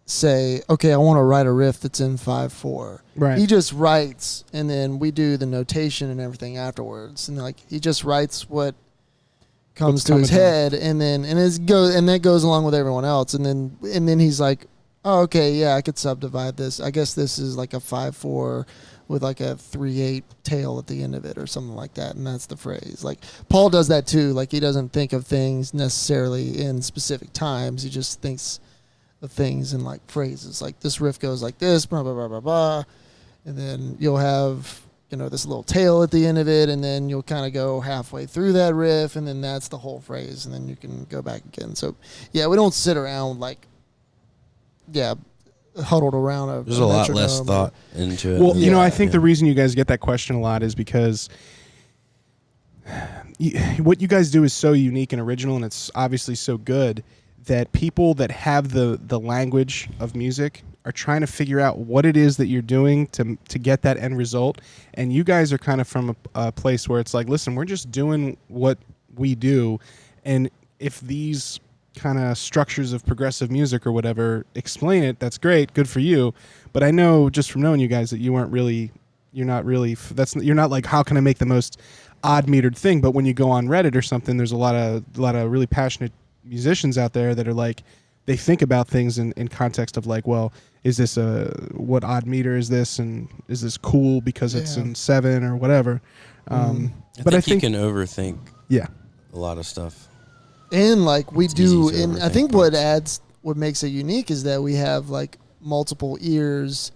say, okay, I want to write a riff that's in 5/4. Right. He just writes, and then we do the notation and everything afterwards. And like he just writes what comes to his head, and then that goes along with everyone else. And then he's like, oh, okay, yeah, I could subdivide this. I guess this is like a 5/4 with like a 3/8 tail at the end of it or something like that, and that's the phrase. Like Paul does that too. Like he doesn't think of things necessarily in specific times. He just thinks of things in like phrases. Like this riff goes like this, blah blah blah blah blah, and then you'll have this little tail at the end of it, and then you'll kind of go halfway through that riff, and then that's the whole phrase, and then you can go back again. So yeah, we don't sit around like huddled around a There's a lot metronome less thought into it. Well, I think the reason you guys get that question a lot is because what you guys do is so unique and original, and it's obviously so good that people that have the language of music are trying to figure out what it is that you're doing to get that end result. And you guys are kind of from a place where it's like, listen, we're just doing what we do, and if these kind of structures of progressive music or whatever explain it, that's great, good for you. But I know just from knowing you guys that you're not like, how can I make the most odd metered thing? But when you go on Reddit or something, there's a lot of really passionate musicians out there that are like, they think about things in context of like, well, is this what odd meter is this, and is this cool because it's in 7 or whatever. But I think you can overthink a lot of stuff. And like we do, and I think parts. what makes it unique is that we have like multiple ears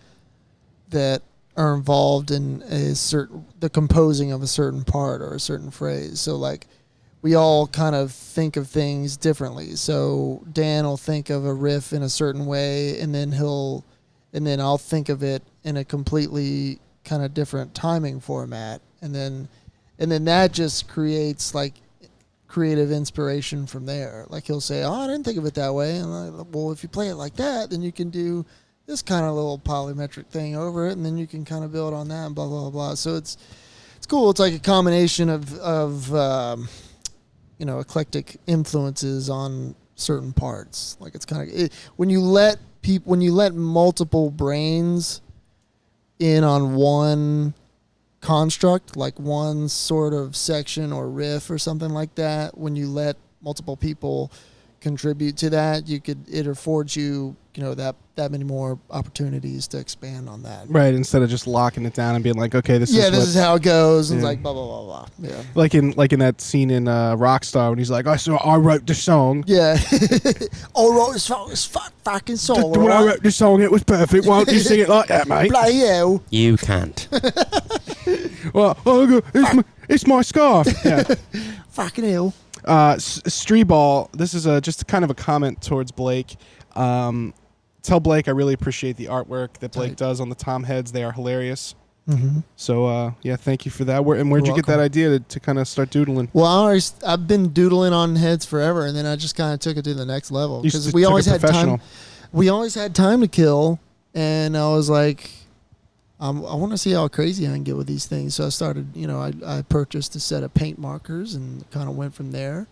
that are involved in the composing of a certain part or a certain phrase. So like we all kind of think of things differently. So Dan will think of a riff in a certain way, and then I'll think of it in a completely kind of different timing format, and then that just creates like creative inspiration from there. Like he'll say, oh, I didn't think of it that way. And I'm like, well, if you play it like that, then you can do this kind of little polymetric thing over it, and then you can kind of build on that and blah, blah, blah. So it's cool. It's like a combination of eclectic influences on certain parts. Like it's kind of when you let multiple brains in on one construct, like one sort of section or riff or something like that, when you let multiple people contribute to that, it affords you that many more opportunities to expand on that. Right, instead of just locking it down and being like, okay, this is how it goes, and it's like blah blah blah blah. Yeah. Like in that scene in Rockstar when he's like, I wrote the song. Yeah. I wrote this song, it's fucking song. When I wrote the song, it was perfect. Why don't you sing it like that, mate? Bloody hell. You can't. Well, it's my scarf. Yeah. Fucking hell. Streeball, this is just kind of a comment towards Blake. Tell Blake I really appreciate the artwork that Blake does on the tom heads. They are hilarious. Mm-hmm. So thank you for that. Where'd you get that idea to kind of start doodling? Well, I've been doodling on heads forever, and then I just kind of took it to the next level because we always had time. We always had time to kill, and I was like, I want to see how crazy I can get with these things. So I started, I purchased a set of paint markers and kind of went from there.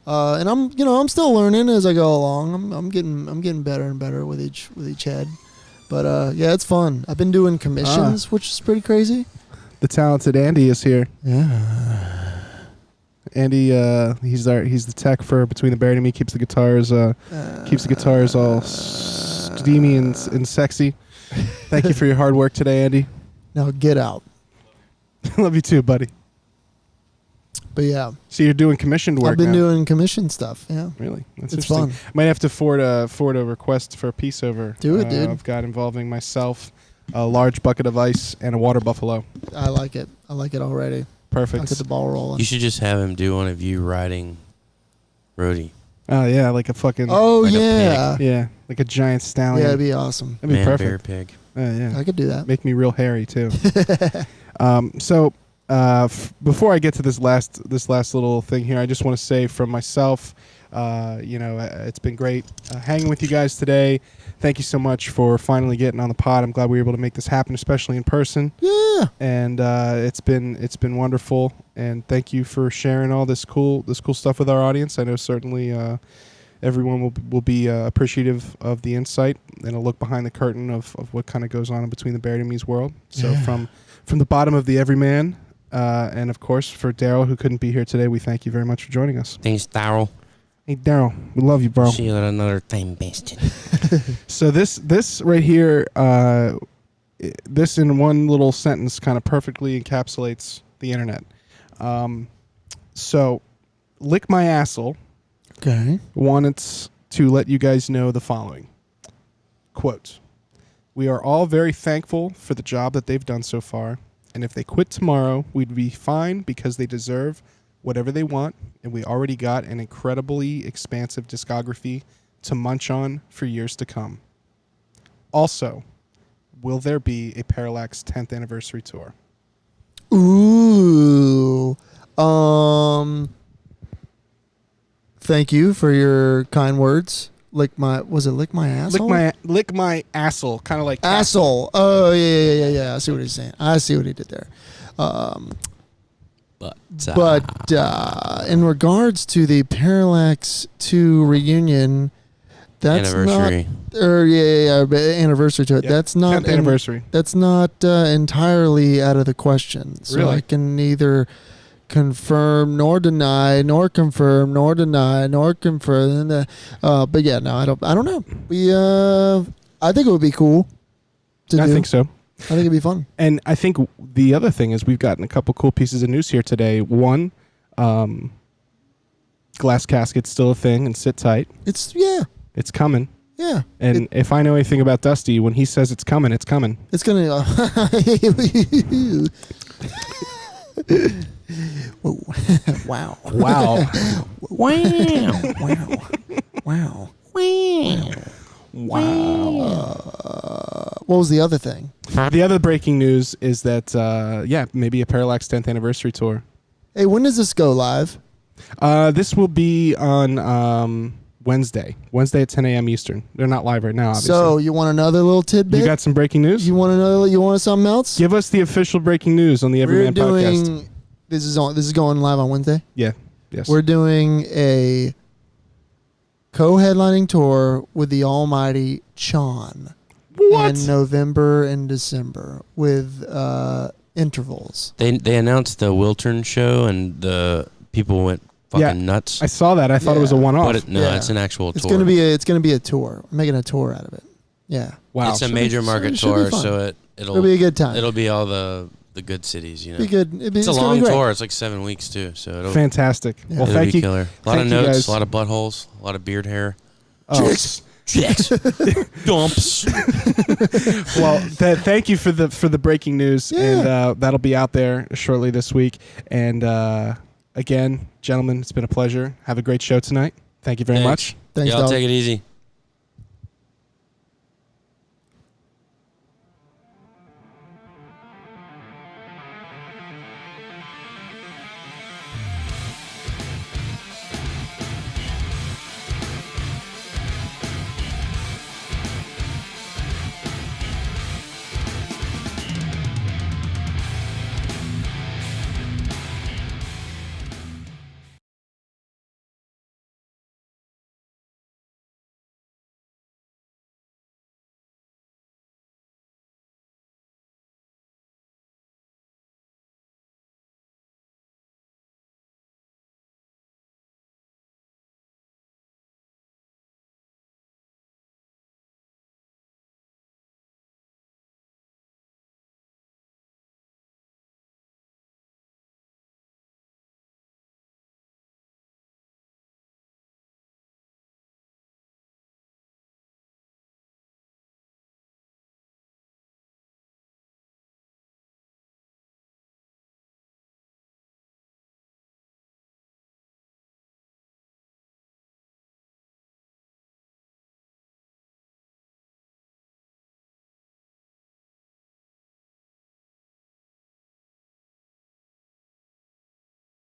And I'm still learning as I go along. I'm getting better and better with each head. But it's fun. I've been doing commissions, which is pretty crazy. The talented Andy is here. Yeah. Andy, he's the tech for Between the Buried and Me. Keeps the guitars all steamy and sexy. Thank you for your hard work today, Andy. Now get out. Love you too, buddy. But yeah. So you're doing commissioned work. I've been doing commission stuff. Yeah. Really? That's it's interesting. fun. Might have to forward a request for a piece over. Do it, dude. I've got involving myself, a large bucket of ice, and a water buffalo. I like it. I like it already. Perfect. I'll get the ball rolling. You should just have him do one of you riding roadie. Oh yeah, like a fucking. Oh like yeah. Yeah, like a giant stallion. Yeah, it'd be awesome. That'd be Man, perfect. bear, pig. Yeah. I could do that. Make me real hairy too. Before I get to this last little thing here, I just want to say from myself, It's been great hanging with you guys today. Thank you so much for finally getting on the pod. I'm glad we were able to make this happen, especially in person. Yeah. And it's been wonderful. And thank you for sharing all this cool stuff with our audience. I know certainly everyone will be appreciative of the insight and a look behind the curtain of what kind of goes on in between the Buried and Me's world. So from the bottom of the Everyman, and of course for Daryl, who couldn't be here today, we thank you very much for joining us. Thanks, Daryl. Hey Daryl, we love you, bro. See you at another time, bastard. So this right here, this in one little sentence kind of perfectly encapsulates the internet. So, Lick My Asshole wanted to let you guys know the following. Quote, "We are all very thankful for the job that they've done so far, and if they quit tomorrow, we'd be fine because they deserve whatever they want, and we already got an incredibly expansive discography to munch on for years to come. Also, will there be a Parallax 10th anniversary tour?" Ooh. Thank you for your kind words. Lick my asshole? Lick my asshole, kind of like asshole. Oh yeah. I see what he's saying. I see what he did there. But in regards to the Parallax 2 reunion, that's anniversary. Anniversary to it. Yep. That's not 10th anniversary. That's not entirely out of the question. So Really? I can neither confirm nor deny, nor confirm nor deny, nor confirm. But yeah, no, I don't know. I think it would be cool to do. I think so. I think it'd be fun. And I think the other thing is we've gotten a couple cool pieces of news here today. One, Glass Casket's still a thing, and sit tight. It's coming. Yeah. And if I know anything about Dusty, when he says it's coming, it's coming. It's gonna. Wow. Wow. Wow. What was the other thing? The other breaking news is that, maybe a Parallax 10th anniversary tour. Hey, when does this go live? This will be on Wednesday at 10 a.m. Eastern. They're not live right now, obviously. So you want another little tidbit? You got some breaking news? You want something else? Give us the official breaking news on the Everyman Podcast. This is going live on Wednesday. Yeah. Yes. We're doing a co-headlining tour with the almighty Chon. What? In November and December with intervals. They announced the Wiltern show, and the people went fucking nuts. I saw that. I thought it was a one-off. But it's an actual tour. It's gonna be a tour. We're making a tour out of it. Yeah. Wow. It's a major market tour, so it'll be a good time. It'll be all the good cities, you know. Be good. It's a long tour. It's like 7 weeks too, so it'll fantastic. Yeah. Well, it'll thank be you. Killer. A lot of you notes, guys. a lot of buttholes, a lot of beard hair. Chicks. Dumps. Well, thank you for the breaking news, and that'll be out there shortly this week. And again, gentlemen, it's been a pleasure. Have a great show tonight. Thank you very much. Thanks, Y'all dog. take it easy.